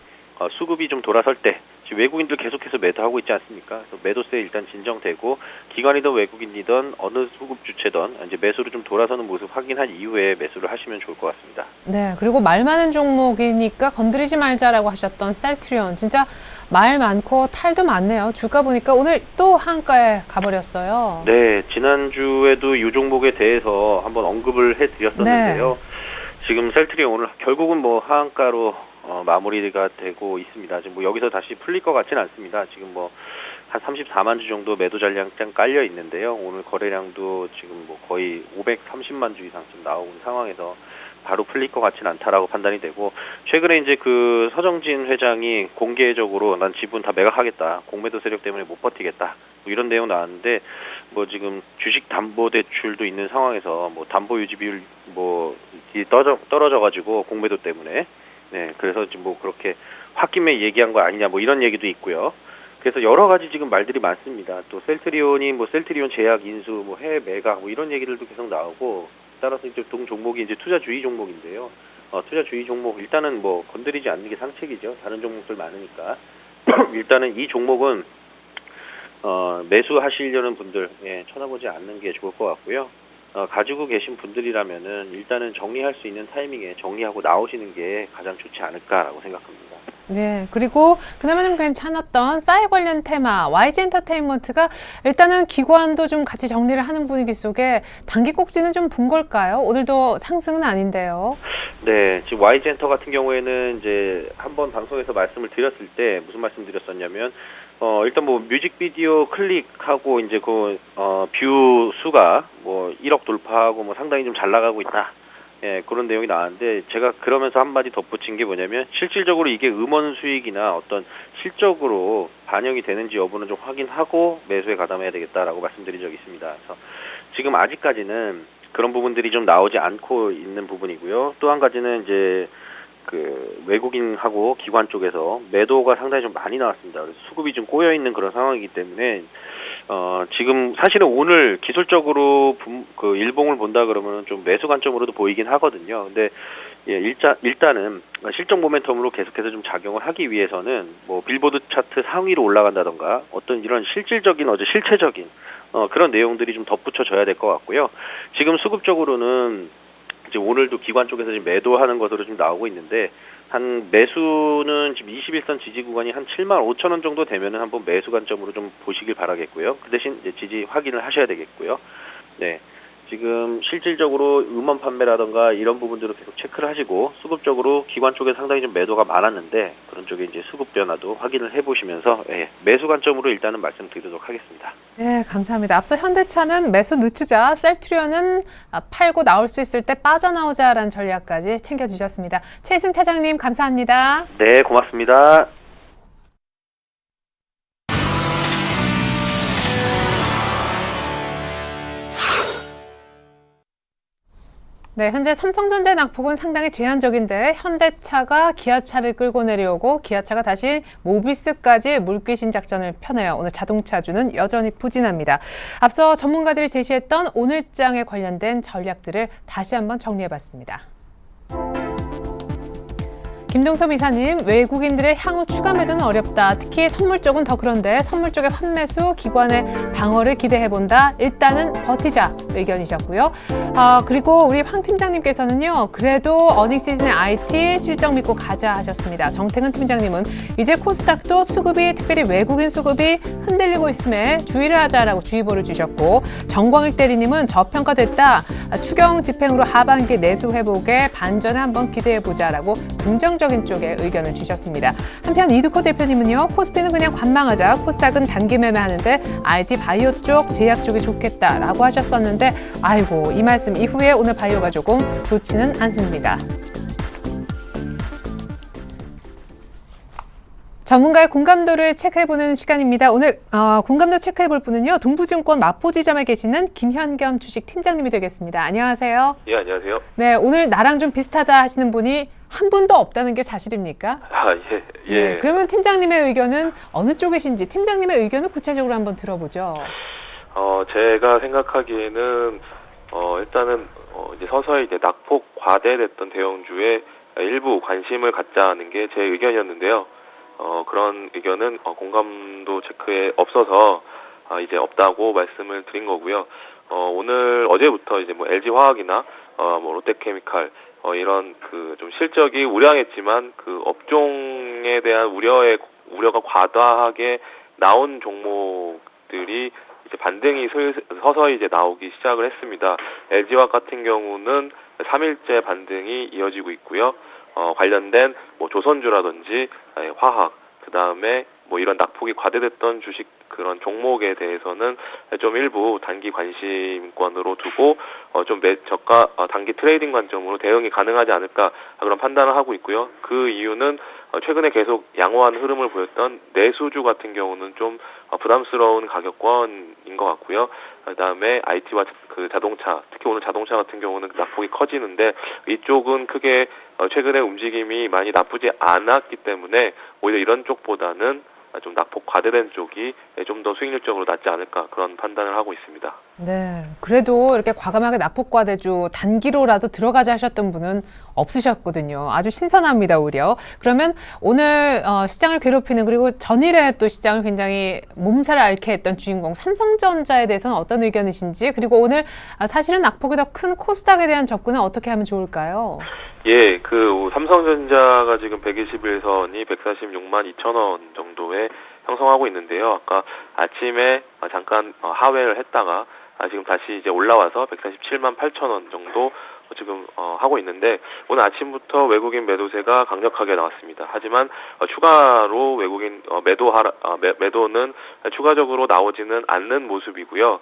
수급이 좀 돌아설 때 지금 외국인들 계속해서 매도하고 있지 않습니까? 그래서 매도세 일단 진정되고 기관이든 외국인이든 어느 수급 주체든 이제 매수로 좀 돌아서는 모습 확인한 이후에 매수를 하시면 좋을 것 같습니다. 네, 그리고 말 많은 종목이니까 건드리지 말자라고 하셨던 셀트리온 진짜 말 많고 탈도 많네요. 주가 보니까 오늘 또 하한가에 가버렸어요. 네, 지난주에도 이 종목에 대해서 한번 언급을 해드렸었는데요. 네. 지금 셀트리온 오늘 결국은 뭐 하한가로 마무리가 되고 있습니다. 지금 뭐 여기서 다시 풀릴 것 같지는 않습니다. 지금 뭐 한 34만 주 정도 매도 잔량장 깔려 있는데요. 오늘 거래량도 지금 뭐 거의 530만 주 이상 지금 나오는 상황에서 바로 풀릴 것 같지는 않다라고 판단이 되고, 최근에 이제 그 서정진 회장이 공개적으로 난 지분 다 매각하겠다, 공매도 세력 때문에 못 버티겠다, 뭐 이런 내용 나왔는데, 뭐 지금 주식 담보 대출도 있는 상황에서 뭐 담보 유지 비율 뭐 떨어져가지고 공매도 때문에, 네, 그래서 지금 뭐 그렇게 홧김에 얘기한 거 아니냐 뭐 이런 얘기도 있고요. 그래서 여러 가지 지금 말들이 많습니다. 또 셀트리온이 뭐 셀트리온 제약 인수, 뭐 해외 매각 뭐 이런 얘기들도 계속 나오고, 따라서 이제 동 종목이 이제 투자주의 종목인데요. 투자주의 종목 일단은 뭐 건드리지 않는 게 상책이죠. 다른 종목들 많으니까. 일단은 이 종목은 매수하시려는 분들 쳐다보지 않는 게 좋을 것 같고요. 가지고 계신 분들이라면은 일단은 정리할 수 있는 타이밍에 정리하고 나오시는 게 가장 좋지 않을까라고 생각합니다. 네, 그리고 그나마 좀 괜찮았던 싸이 관련 테마 YG 엔터테인먼트가 일단은 기관도 좀 같이 정리를 하는 분위기 속에 단기 꼭지는 좀 본 걸까요? 오늘도 상승은 아닌데요. 네, 지금 YG 엔터 같은 경우에는 이제 한번 방송에서 말씀을 드렸을 때 무슨 말씀 드렸었냐면, 일단 뭐 뮤직비디오 클릭하고 이제 그 뷰 수가 뭐 1억 돌파하고 뭐 상당히 좀 잘 나가고 있다. 예, 그런 내용이 나왔는데, 제가 그러면서 한마디 덧붙인 게 뭐냐면, 실질적으로 이게 음원 수익이나 어떤 실적으로 반영이 되는지 여부는 좀 확인하고 매수에 가담해야 되겠다라고 말씀드린 적이 있습니다. 그래서 지금 아직까지는 그런 부분들이 좀 나오지 않고 있는 부분이고요. 또 한 가지는 이제 그 외국인하고 기관 쪽에서 매도가 상당히 좀 많이 나왔습니다. 그래서 수급이 좀 꼬여 있는 그런 상황이기 때문에 지금 사실은 오늘 기술적으로 그 일봉을 본다 그러면 좀 매수 관점으로도 보이긴 하거든요. 근데 일단은 실적 모멘텀으로 계속해서 좀 작용을 하기 위해서는 뭐 빌보드 차트 상위로 올라간다던가 어떤 이런 실질적인 실체적인 그런 내용들이 좀 덧붙여져야 될 것 같고요. 지금 수급적으로는 이제 오늘도 기관 쪽에서 지금 매도하는 것으로 좀 나오고 있는데, 한 매수는 지금 21선 지지 구간이 한 75,000원 정도 되면은 한번 매수 관점으로 좀 보시길 바라겠고요. 그 대신 이제 지지 확인을 하셔야 되겠고요. 네. 지금 실질적으로 음원 판매라던가 이런 부분들을 계속 체크를 하시고 수급적으로 기관 쪽에 상당히 좀 매도가 많았는데 그런 쪽에 이제 수급 변화도 확인을 해보시면서 매수 관점으로 일단은 말씀드리도록 하겠습니다. 네, 감사합니다. 앞서 현대차는 매수 늦추자, 셀트리온은 팔고 나올 수 있을 때 빠져나오자라는 전략까지 챙겨주셨습니다. 최희승 차장님 감사합니다. 네, 고맙습니다. 네, 현재 삼성전자의 낙폭은 상당히 제한적인데 현대차가 기아차를 끌고 내려오고 기아차가 다시 모비스까지 물귀신 작전을 펴네요. 오늘 자동차주는 여전히 부진합니다. 앞서 전문가들이 제시했던 오늘장에 관련된 전략들을 다시 한번 정리해봤습니다. 김동섭 이사님, 외국인들의 향후 추가 매도는 어렵다. 특히 선물 쪽은 더 그런데 선물 쪽의 환매수, 기관의 방어를 기대해본다. 일단은 버티자 의견이셨고요. 그리고 우리 황 팀장님께서는요. 그래도 어닝 시즌의 IT 실적 믿고 가자 하셨습니다. 정태근 팀장님은 이제 코스닥도 수급이 특별히 외국인 수급이 흔들리고 있음에 주의를 하자라고 주의보를 주셨고 정광일 대리님은 저평가됐다. 추경 집행으로 하반기 내수 회복에 반전을 한번 기대해보자라고 긍정적인 쪽에 의견을 주셨습니다. 한편 이두코 대표님은요. 코스피는 그냥 관망하자. 코스닥은 단기 매매하는데 IT 바이오 쪽, 제약 쪽이 좋겠다라고 하셨었는데 아이고 이 말씀 이후에 오늘 바이오가 조금 좋지는 않습니다. 전문가의 공감도를 체크해보는 시간입니다. 오늘 공감도 체크해볼 분은요. 동부증권 마포지점에 계시는 김현겸 주식팀장님이 되겠습니다. 안녕하세요. 예, 안녕하세요. 네, 오늘 나랑 좀 비슷하다 하시는 분이 한 분도 없다는 게 사실입니까? 예. 네, 그러면 팀장님의 의견은 어느 쪽이신지 팀장님의 의견을 구체적으로 한번 들어보죠. 제가 생각하기에는 일단은 이제 서서히 이제 낙폭 과대됐던 대형주에 일부 관심을 갖자는 게 제 의견이었는데요. 그런 의견은 공감도 체크에 없어서 이제 없다고 말씀을 드린 거고요. 오늘 어제부터 이제 뭐 LG화학이나 뭐 롯데케미칼 이런 그 좀 실적이 우량했지만 그 업종에 대한 우려가 과다하게 나온 종목들이 이제 반등이 서서히 이제 나오기 시작을 했습니다. LG화학 같은 경우는 3일째 반등이 이어지고 있고요. 관련된 뭐 조선주라든지 화학, 그 다음에 뭐 이런 낙폭이 과대됐던 주식 그런 종목에 대해서는 좀 일부 단기 관심권으로 두고 좀 저가 단기 트레이딩 관점으로 대응이 가능하지 않을까 그런 판단을 하고 있고요. 그 이유는 최근에 계속 양호한 흐름을 보였던 내수주 같은 경우는 좀 부담스러운 가격권인 것 같고요. 그다음에 IT와 그 자동차, 특히 오늘 자동차 같은 경우는 낙폭이 커지는데 이쪽은 크게 최근에 움직임이 많이 나쁘지 않았기 때문에 오히려 이런 쪽보다는 좀 낙폭 과대된 쪽이 좀 더 수익률적으로 낫지 않을까 그런 판단을 하고 있습니다. 네, 그래도 이렇게 과감하게 낙폭 과대주 단기로라도 들어가자 하셨던 분은 없으셨거든요. 아주 신선합니다, 오히려. 그러면 오늘 시장을 괴롭히는 그리고 전일에 또 시장을 굉장히 몸살을 앓게 했던 주인공 삼성전자에 대해서는 어떤 의견이신지 그리고 오늘 사실은 낙폭이 더 큰 코스닥에 대한 접근은 어떻게 하면 좋을까요? 예, 그 삼성전자가 지금 121선이 146만 2천 원 정도에 형성하고 있는데요. 아까 아침에 잠깐 하회를 했다가 지금 다시 이제 올라와서 147만 8천 원 정도 지금 하고 있는데 오늘 아침부터 외국인 매도세가 강력하게 나왔습니다. 하지만 추가로 외국인 매도는 추가적으로 나오지는 않는 모습이고요.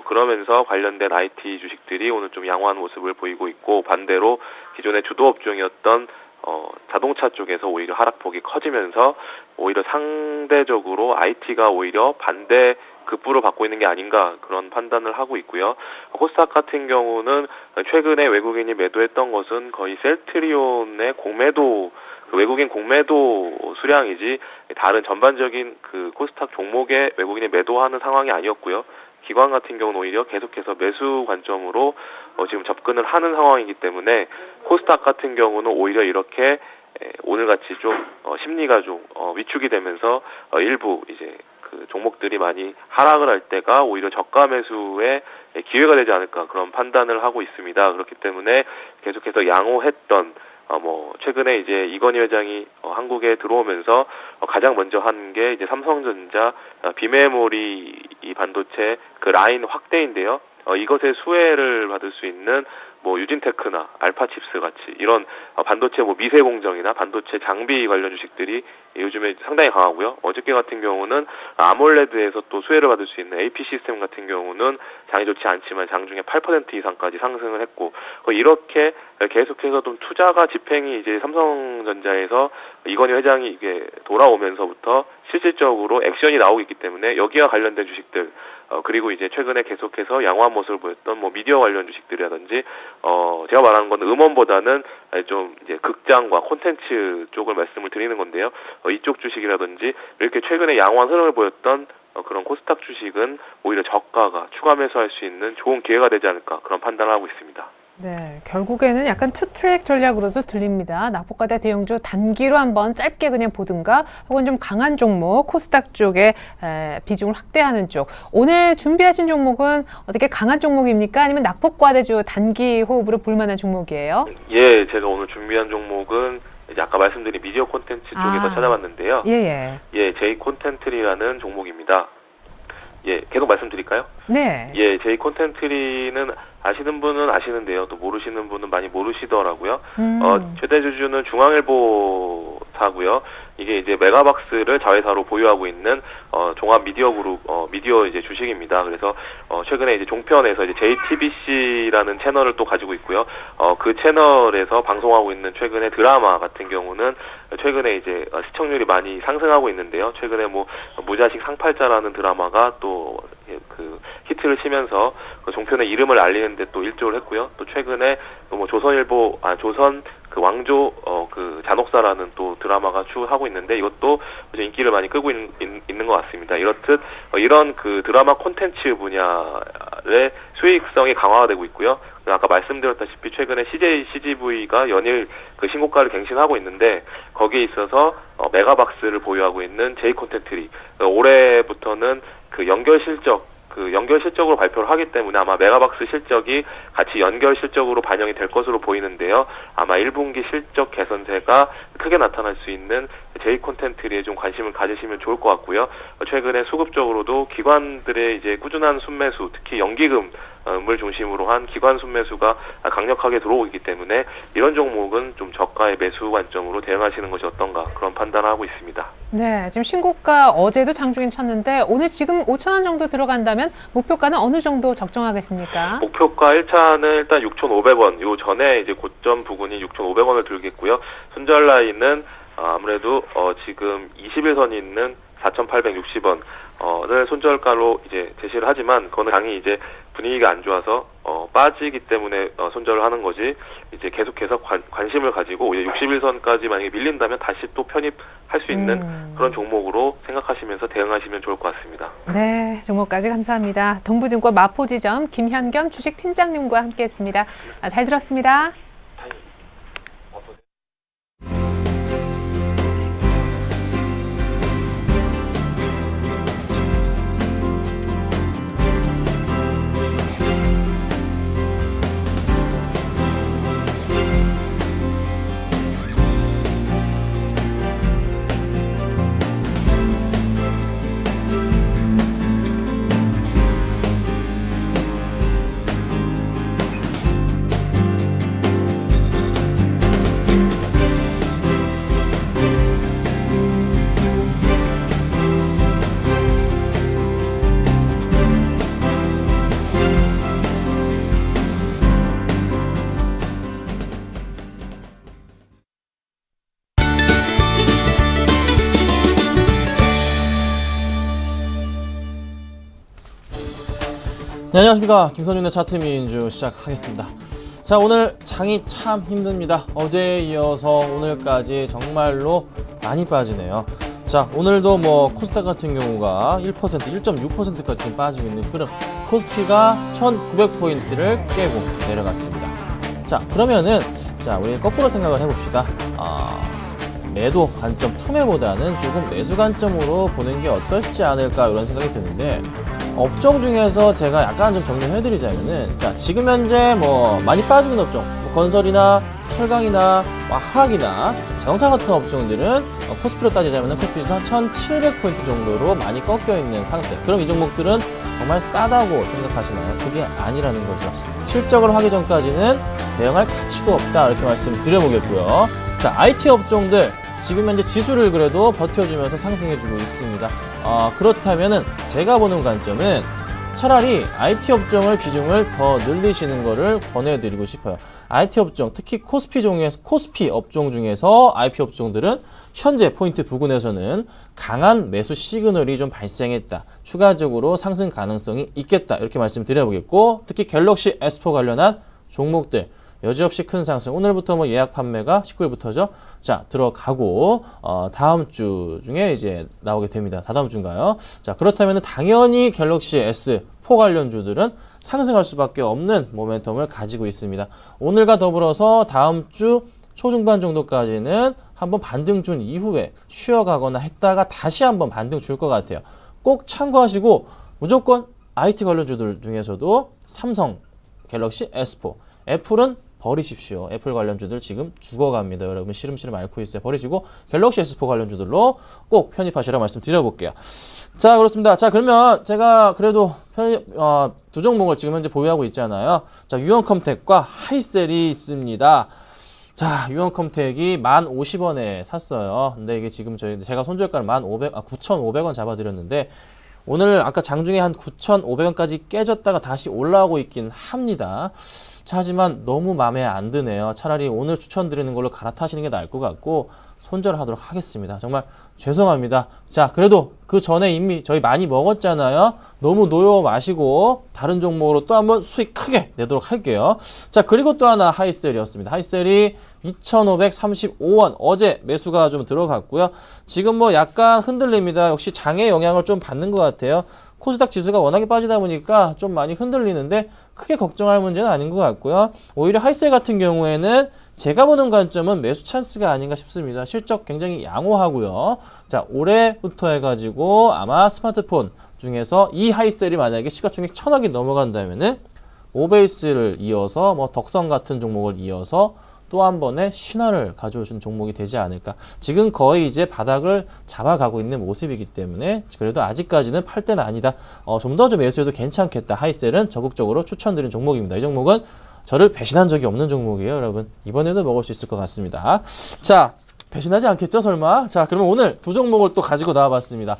그러면서 관련된 IT 주식들이 오늘 좀 양호한 모습을 보이고 있고 반대로 기존의 주도 업종이었던 자동차 쪽에서 오히려 하락폭이 커지면서 오히려 상대적으로 IT가 오히려 반대 급부로 받고 있는 게 아닌가 그런 판단을 하고 있고요. 코스닥 같은 경우는 최근에 외국인이 매도했던 것은 거의 셀트리온의 공매도 외국인 공매도 수량이지 다른 전반적인 그 코스닥 종목에 외국인이 매도하는 상황이 아니었고요. 기관 같은 경우는 오히려 계속해서 매수 관점으로 지금 접근을 하는 상황이기 때문에 코스닥 같은 경우는 오히려 이렇게 오늘같이 좀 심리가 좀 위축이 되면서 일부 이제 그 종목들이 많이 하락을 할 때가 오히려 저가 매수의 기회가 되지 않을까 그런 판단을 하고 있습니다. 그렇기 때문에 계속해서 양호했던 최근에 이제 이건희 회장이 한국에 들어오면서 가장 먼저 한 게 이제 삼성전자 비메모리 이 반도체 그 라인 확대인데요. 이것의 수혜를 받을 수 있는 유진테크나 알파칩스 같이 이런 반도체 미세 공정이나 반도체 장비 관련 주식들이 요즘에 상당히 강하고요. 어저께 같은 경우는 아몰레드에서 또 수혜를 받을 수 있는 AP 시스템 같은 경우는 장이 좋지 않지만 장중에 8% 이상까지 상승을 했고, 이렇게 계속해서 좀 투자가 집행이 이제 삼성전자에서 이건희 회장이 이게 돌아오면서부터 실질적으로 액션이 나오고 있기 때문에 여기와 관련된 주식들, 그리고 이제 최근에 계속해서 양호한 모습을 보였던 미디어 관련 주식들이라든지, 제가 말하는 건 음원보다는 좀 이제 극장과 콘텐츠 쪽을 말씀을 드리는 건데요. 이쪽 주식이라든지 이렇게 최근에 양호한 흐름을 보였던 그런 코스닥 주식은 오히려 저가가 추가 매수할 수 있는 좋은 기회가 되지 않을까, 그런 판단을 하고 있습니다. 네, 결국에는 약간 투트랙 전략으로도 들립니다. 낙폭과대 대형주 단기로 한번 짧게 그냥 보든가, 혹은 좀 강한 종목, 코스닥 쪽에 비중을 확대하는 쪽. 오늘 준비하신 종목은 어떻게 강한 종목입니까? 아니면 낙폭과대주 단기 호흡으로 볼만한 종목이에요? 예, 제가 오늘 준비한 종목은 이제 아까 말씀드린 미디어 콘텐츠 쪽에서 찾아봤는데요. 예, 제이 콘텐트리라는 종목입니다. 예, 계속 말씀드릴까요? 네. 예, 제이 콘텐트리는 아시는 분은 아시는데요. 또 모르시는 분은 많이 모르시더라고요. 최대 주주는 중앙일보사고요. 이게 이제 메가박스를 자회사로 보유하고 있는 종합 미디어 그룹 미디어 이제 주식입니다. 그래서 최근에 이제 종편에서 이제 JTBC라는 채널을 또 가지고 있고요. 그 채널에서 방송하고 있는 최근에 드라마 같은 경우는 최근에 이제 시청률이 많이 상승하고 있는데요. 최근에 무자식 상팔자라는 드라마가 또 그 히트를 치면서 그 종편의 이름을 알리는데 또 일조를 했고요. 또 최근에 조선 그 왕조 그 잔혹사라는 또 드라마가 추구하고 있는데, 이것도 인기를 많이 끄고 있는 것 같습니다. 이렇듯 이런 그 드라마 콘텐츠 분야의 수익성이 강화가 되고 있고요. 아까 말씀드렸다시피 최근에 CGV가 연일 그 신고가를 갱신하고 있는데, 거기에 있어서 메가박스를 보유하고 있는 제이 콘텐트리, 올해부터는 그 연결 실적으로 발표를 하기 때문에 아마 메가박스 실적이 같이 연결 실적으로 반영이 될 것으로 보이는데요. 아마 1분기 실적 개선세가 크게 나타날 수 있는 제이 콘텐트리에 좀 관심을 가지시면 좋을 것 같고요. 최근에 수급적으로도 기관들의 이제 꾸준한 순매수, 특히 연기금을 중심으로 한 기관 순매수가 강력하게 들어오고 있기 때문에 이런 종목은 좀 저가의 매수 관점으로 대응하시는 것이 어떤가, 그런 판단을 하고 있습니다. 네, 지금 신고가 어제도 장중인 쳤는데 오늘 지금 5,000원 정도 들어간다면 목표가는 어느 정도 적정하겠습니까? 목표가 1차는 일단 6,500원, 요 전에 이제 고점 부근이 6,500원을 들겠고요. 손절 라인은 아무래도 지금 21선이 있는 4,860원을 손절가로 이제 제시를 하지만, 그거는 당연히 이제 분위기가 안 좋아서 빠지기 때문에 손절을 하는 거지, 이제 계속해서 관심을 가지고 61선까지 만약에 밀린다면 다시 또 편입할 수 있는 그런 종목으로 생각하시면서 대응하시면 좋을 것 같습니다. 네, 종목까지 감사합니다. 동부증권 마포지점 김현겸 주식팀장님과 함께했습니다. 잘 들었습니다. 네, 안녕하십니까. 김선윤의 차트민주 시작하겠습니다. 자, 오늘 장이 참 힘듭니다. 어제에 이어서 오늘까지 정말로 많이 빠지네요. 자, 오늘도 코스닥 같은 경우가 1%, 1.6%까지 지금 빠지고 있는 흐름. 코스피가 1900포인트를 깨고 내려갔습니다. 자, 그러면은, 우리 거꾸로 생각을 해봅시다. 매도 관점, 투매보다는 조금 매수 관점으로 보는 게 어떨지 않을까, 이런 생각이 드는데, 업종 중에서 제가 약간 좀 정리를 해드리자면은, 지금 현재 많이 빠지는 업종, 건설이나 철강이나 화학이나 자동차 같은 업종들은 코스피로 따지자면 코스피에서 1,700포인트 정도로 많이 꺾여 있는 상태. 그럼 이 종목들은 정말 싸다고 생각하시나요? 그게 아니라는 거죠. 실적을 하기 전까지는 대응할 가치도 없다, 이렇게 말씀드려보겠고요. 자, IT 업종들 지금 현재 지수를 그래도 버텨주면서 상승해주고 있습니다. 그렇다면은 제가 보는 관점은 차라리 IT 업종을 비중을 더 늘리시는 거를 권해드리고 싶어요. IT 업종, 특히 코스피 업종 중에서 IP 업종들은 현재 포인트 부근에서는 강한 매수 시그널이 좀 발생했다. 추가적으로 상승 가능성이 있겠다. 이렇게 말씀드려보겠고, 특히 갤럭시 S4 관련한 종목들 여지없이 큰 상승. 오늘부터 뭐 예약 판매가 19일부터죠. 자, 들어가고 다음 주 중에 이제 나오게 됩니다. 다다음 주인가요? 자, 그렇다면 당연히 갤럭시 S4 관련주들은 상승할 수밖에 없는 모멘텀을 가지고 있습니다. 오늘과 더불어서 다음 주 초중반 정도까지는 한번 반등 준 이후에 쉬어가거나 했다가 다시 한번 반등 줄 것 같아요. 꼭 참고하시고 무조건 IT 관련주들 중에서도 삼성, 갤럭시 S4, 애플은 버리십시오. 애플 관련주들 지금 죽어갑니다. 여러분 시름시름 앓고 있어요. 버리시고 갤럭시 S4 관련주들로 꼭 편입하시라고 말씀드려볼게요. 자, 그렇습니다. 자, 그러면 제가 그래도 두 종목을 지금 현재 보유하고 있잖아요. 자, 유언컴텍과 하이셀이 있습니다. 자, 유언컴텍이 1,050원에 샀어요. 근데 이게 지금 제가 손절가를 9,500원 잡아드렸는데 오늘 아까 장중에 한 9,500원까지 깨졌다가 다시 올라오고 있긴 합니다. 자, 하지만 너무 마음에 안 드네요. 차라리 오늘 추천드리는 걸로 갈아타시는 게 나을 것 같고 손절하도록 하겠습니다. 정말 죄송합니다. 자, 그래도 그 전에 이미 저희 많이 먹었잖아요. 너무 노여 마시고 다른 종목으로 또 한번 수익 크게 내도록 할게요. 자, 그리고 또 하나 하이셀이었습니다. 하이셀이 2,535원 어제 매수가 좀 들어갔고요. 지금 뭐 약간 흔들립니다. 역시 장의 영향을 좀 받는 것 같아요. 코스닥 지수가 워낙에 빠지다 보니까 좀 많이 흔들리는데 크게 걱정할 문제는 아닌 것 같고요. 오히려 하이셀 같은 경우에는 제가 보는 관점은 매수 찬스가 아닌가 싶습니다. 실적 굉장히 양호하고요. 자, 올해부터 해가지고 아마 스마트폰 중에서 이 하이셀이 만약에 시가총액 1,000억이 넘어간다면은 오베이스를 이어서 뭐 덕성 같은 종목을 이어서 또 한 번의 신화를 가져오신 종목이 되지 않을까. 지금 거의 이제 바닥을 잡아가고 있는 모습이기 때문에 그래도 아직까지는 팔 때는 아니다. 좀 더 매수해도 괜찮겠다. 하이셀은 적극적으로 추천드린 종목입니다. 이 종목은 저를 배신한 적이 없는 종목이에요, 여러분. 이번에도 먹을 수 있을 것 같습니다. 자, 배신하지 않겠죠, 설마? 자, 그러면 오늘 두 종목을 또 가지고 나와봤습니다.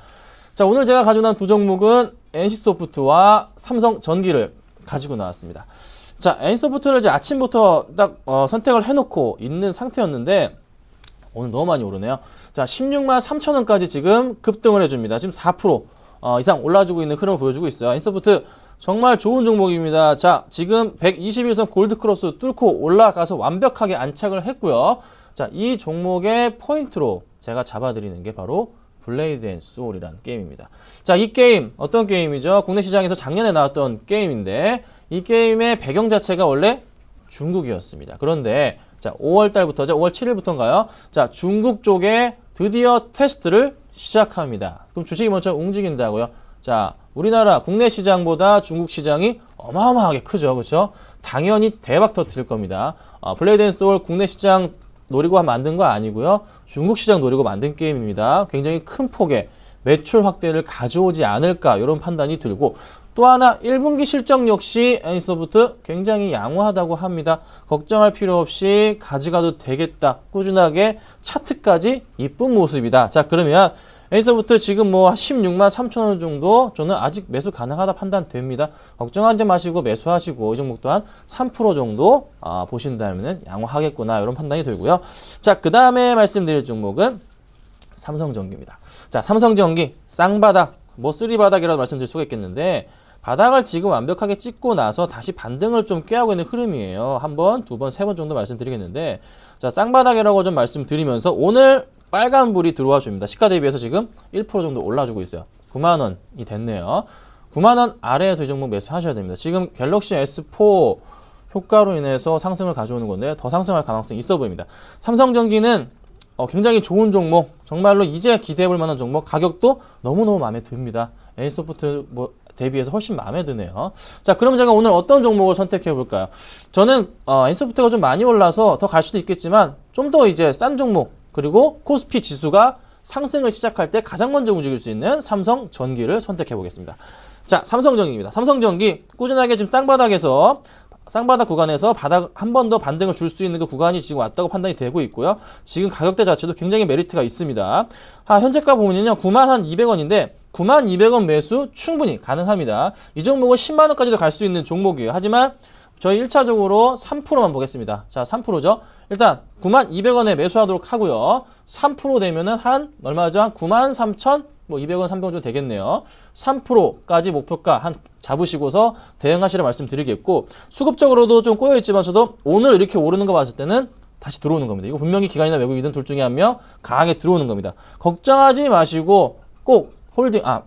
자, 오늘 제가 가지고 나온 두 종목은 NC소프트와 삼성전기를 가지고 나왔습니다. 자, NC소프트를 이제 아침부터 딱 선택을 해놓고 있는 상태였는데 오늘 너무 많이 오르네요. 자, 16만 3천원까지 지금 급등을 해줍니다. 지금 4% 이상 올라주고 있는 흐름을 보여주고 있어요. NC소프트 정말 좋은 종목입니다. 자, 지금 121선 골드크로스 뚫고 올라가서 완벽하게 안착을 했고요. 자, 이 종목의 포인트로 제가 잡아드리는 게 바로 블레이드 앤 소울이라는 게임입니다. 자, 이 게임 어떤 게임이죠? 국내 시장에서 작년에 나왔던 게임인데 이 게임의 배경 자체가 원래 중국이었습니다. 그런데 자, 5월달부터죠. 5월 7일부터인가요? 자, 중국 쪽에 드디어 테스트를 시작합니다. 그럼 주식이 먼저 움직인다고요? 자, 우리나라 국내 시장보다 중국 시장이 어마어마하게 크죠. 그렇죠? 당연히 대박 터뜨릴 겁니다. 블레이드 앤 소울 국내 시장 노리고 만든 거 아니고요. 중국 시장 노리고 만든 게임입니다. 굉장히 큰 폭의 매출 확대를 가져오지 않을까 이런 판단이 들고 또 하나 1분기 실적 역시 NC소프트 굉장히 양호하다고 합니다. 걱정할 필요 없이 가져가도 되겠다. 꾸준하게 차트까지 이쁜 모습이다. 자, 그러면 NC소프트 지금 뭐 16만 3천원 정도 저는 아직 매수 가능하다 판단됩니다. 걱정하지 마시고 매수하시고 이 종목 또한 3% 정도 보신다면 양호하겠구나 이런 판단이 들고요. 자, 그 다음에 말씀드릴 종목은 삼성전기입니다. 자, 삼성전기 쌍바닥 뭐 쓰리바닥이라고 말씀드릴 수가 있겠는데 바닥을 지금 완벽하게 찍고 나서 다시 반등을 좀 꾀하고 있는 흐름이에요. 한 번, 두 번, 세 번 정도 말씀드리겠는데 자, 쌍바닥이라고 좀 말씀드리면서 오늘 빨간불이 들어와 줍니다. 시가 대비해서 지금 1% 정도 올라주고 있어요. 9만원이 됐네요. 9만원 아래에서 이 종목 매수하셔야 됩니다. 지금 갤럭시 S4 효과로 인해서 상승을 가져오는 건데 더 상승할 가능성이 있어 보입니다. 삼성전기는 굉장히 좋은 종목, 정말로 이제 기대해볼 만한 종목, 가격도 너무너무 마음에 듭니다. NC소프트 뭐 대비해서 훨씬 마음에 드네요. 자, 그럼 제가 오늘 어떤 종목을 선택해 볼까요? 저는 엔소프트가 좀 많이 올라서 더 갈 수도 있겠지만 좀 더 이제 싼 종목, 그리고 코스피 지수가 상승을 시작할 때 가장 먼저 움직일 수 있는 삼성전기를 선택해 보겠습니다. 자, 삼성전기입니다. 삼성전기 꾸준하게 지금 쌍바닥 구간에서 한 번 더 반등을 줄 수 있는 그 구간이 지금 왔다고 판단이 되고 있고요. 지금 가격대 자체도 굉장히 메리트가 있습니다. 현재가 보면요, 92,200원인데 92,200원 매수 충분히 가능합니다. 이 종목은 10만 원까지도 갈 수 있는 종목이에요. 하지만 저희 1차적으로 3%만 보겠습니다. 자, 3%죠. 일단 92,200원에 매수하도록 하고요. 3% 되면은 한 얼마죠? 한 93,200원, 300원 정도 되겠네요. 3%까지 목표가 한 잡으시고서 대응하시라 말씀드리겠고, 수급적으로도 좀 꼬여있지만서도 오늘 이렇게 오르는 거 봤을 때는 다시 들어오는 겁니다. 이거 분명히 기관이나 외국이든 둘 중에 한 명 강하게 들어오는 겁니다. 걱정하지 마시고 꼭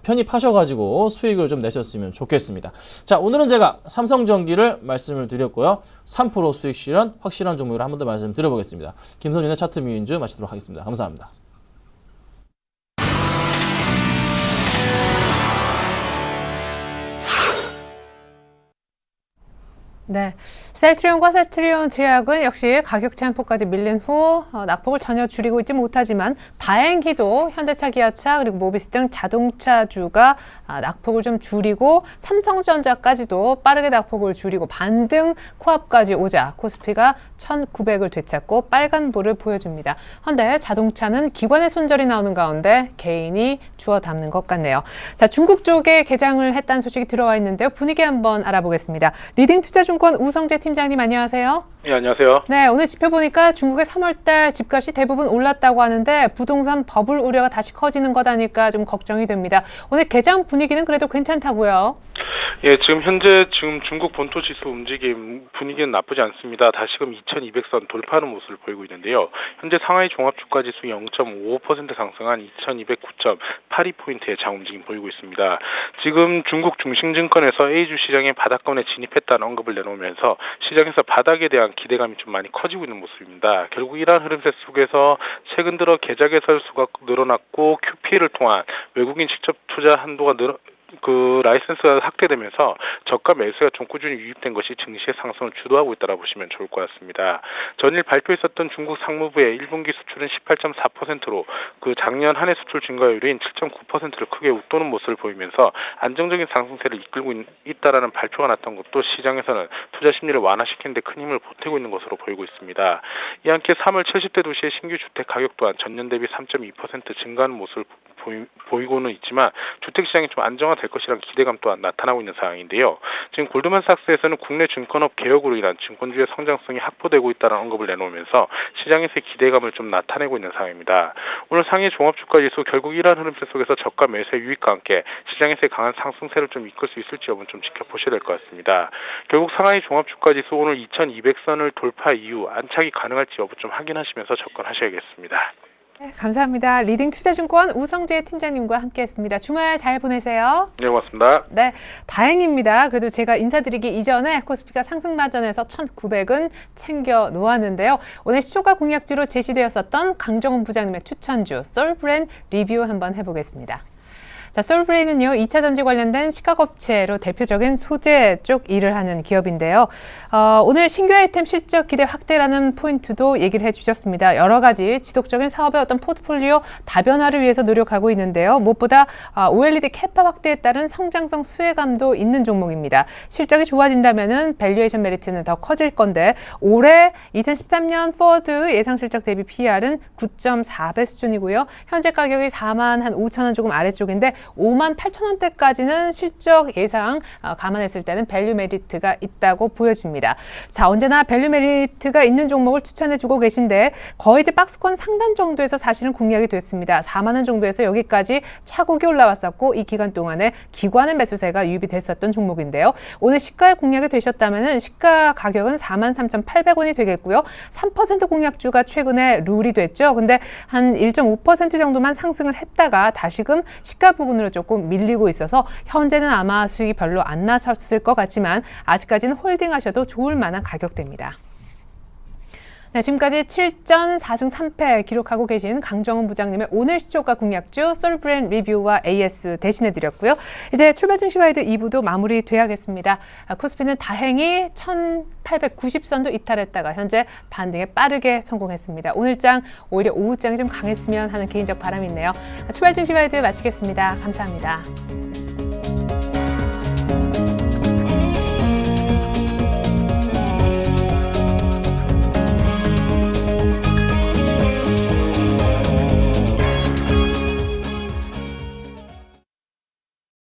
편입하셔가지고 수익을 좀 내셨으면 좋겠습니다. 자, 오늘은 제가 삼성전기를 말씀을 드렸고요. 3% 수익 실현 확실한 종목으로 한 번 더 말씀드려보겠습니다. 김선윤의 차트 뮤인즈 마치도록 하겠습니다. 감사합니다. 네, 셀트리온과 셀트리온 제약은 역시 가격 제한폭까지 밀린 후 낙폭을 전혀 줄이고 있지 못하지만 다행히도 현대차, 기아차 그리고 모비스 등 자동차주가 낙폭을 좀 줄이고 삼성전자까지도 빠르게 낙폭을 줄이고 반등 코앞까지 오자 코스피가 1,900을 되찾고 빨간불을 보여줍니다. 헌데 자동차는 기관의 손절이 나오는 가운데 개인이 주워 담는 것 같네요. 자, 중국 쪽에 개장을 했다는 소식이 들어와 있는데요. 분위기 한번 알아보겠습니다. 리딩투자증권 우성재 팀장님, 안녕하세요. 네, 안녕하세요. 네, 오늘 지표 보니까 중국의 3월달 집값이 대부분 올랐다고 하는데 부동산 버블 우려가 다시 커지는 것 아닐까 좀 걱정이 됩니다. 오늘 개장 분위기는 그래도 괜찮다고요? 예, 지금 중국 본토 지수 움직임 분위기는 나쁘지 않습니다. 다시금 2200선 돌파하는 모습을 보이고 있는데요. 현재 상하이 종합주가 지수 0.55% 상승한 2209.82포인트의 장 움직임 보이고 있습니다. 지금 중국 중심증권에서 A주 시장에 바닥권에 진입했다는 언급을 내놓으면서 시장에서 바닥에 대한 기대감이 좀 많이 커지고 있는 모습입니다. 결국 이러한 흐름세 속에서 최근 들어 계좌 개설 수가 늘어났고 QP를 통한 외국인 직접 투자 한도가 라이센스가 확대되면서 저가 매수가 좀 꾸준히 유입된 것이 증시의 상승을 주도하고 있다고 보시면 좋을 것 같습니다. 전일 발표했었던 중국 상무부의 1분기 수출은 18.4%로 작년 한 해 수출 증가율인 7.9%를 크게 웃도는 모습을 보이면서 안정적인 상승세를 이끌고 있다라는 발표가 났던 것도 시장에서는 투자 심리를 완화시키는 데 큰 힘을 보태고 있는 것으로 보이고 있습니다. 이와 함께 3월 70대 도시의 신규 주택 가격 또한 전년 대비 3.2% 증가하는 모습을 보이고는 있지만 주택시장이 좀 안정화될 것이라는 기대감 또한 나타나고 있는 상황인데요. 지금 골드만삭스에서는 국내 증권업 개혁으로 인한 증권주의 성장성이 확보되고 있다는 언급을 내놓으면서 시장에서의 기대감을 좀 나타내고 있는 상황입니다. 오늘 상해 종합주가지수 결국 이러한 흐름세 속에서 저가 매수의 유입과 함께 시장에서의 강한 상승세를 좀 이끌 수 있을지 여부는 좀 지켜보셔야 될 것 같습니다. 결국 상하이 종합주가지수 오늘 2200선을 돌파 이후 안착이 가능할지 여부 좀 확인하시면서 접근하셔야겠습니다. 네, 감사합니다. 리딩투자증권 우성재 팀장님과 함께했습니다. 주말 잘 보내세요. 네, 고맙습니다. 네, 다행입니다. 그래도 제가 인사드리기 이전에 코스피가 상승마전에서 1,900은 챙겨 놓았는데요. 오늘 시초가 공략주로 제시되었었던 강정훈 부장님의 추천주 솔브랜 리뷰 한번 해보겠습니다. 자, 솔브레인은요, 2차 전지 관련된 시가업체로 대표적인 소재 쪽 일을 하는 기업인데요. 오늘 신규 아이템 실적 기대 확대라는 포인트도 얘기를 해주셨습니다. 여러 가지 지속적인 사업의 어떤 포트폴리오 다변화를 위해서 노력하고 있는데요. 무엇보다 OLED 캐파 확대에 따른 성장성 수혜감도 있는 종목입니다. 실적이 좋아진다면은 밸류에이션 메리트는 더 커질 건데 올해 2013년 포워드 예상 실적 대비 PR은 9.4배 수준이고요. 현재 가격이 45,000원 조금 아래쪽인데 58,000원대까지는 실적 예상 감안했을 때는 밸류 메리트가 있다고 보여집니다. 자, 언제나 밸류 메리트가 있는 종목을 추천해주고 계신데 거의 이제 박스권 상단 정도에서 사실은 공략이 됐습니다. 4만 원 정도에서 여기까지 차곡이 올라왔었고 이 기간 동안에 기관의 매수세가 유입이 됐었던 종목인데요. 오늘 시가에 공략이 되셨다면 시가 가격은 43,800원이 되겠고요. 3% 공략주가 최근에 룰이 됐죠. 근데 한 1.5% 정도만 상승을 했다가 다시금 시가 부분으로 조금 밀리고 있어서 현재는 아마 수익이 별로 안 나셨을 것 같지만 아직까지는 홀딩하셔도 좋을 만한 가격대입니다. 네, 지금까지 7전 4승 3패 기록하고 계신 강정훈 부장님의 오늘 시초가 공략주 솔브랜 리뷰와 AS 대신해드렸고요. 이제 출발 증시 와이드 2부도 마무리돼야겠습니다. 코스피는 다행히 1890선도 이탈했다가 현재 반등에 빠르게 성공했습니다. 오늘장 오히려 오후장이 좀 강했으면 하는 개인적 바람이 있네요. 출발 증시 와이드 마치겠습니다. 감사합니다.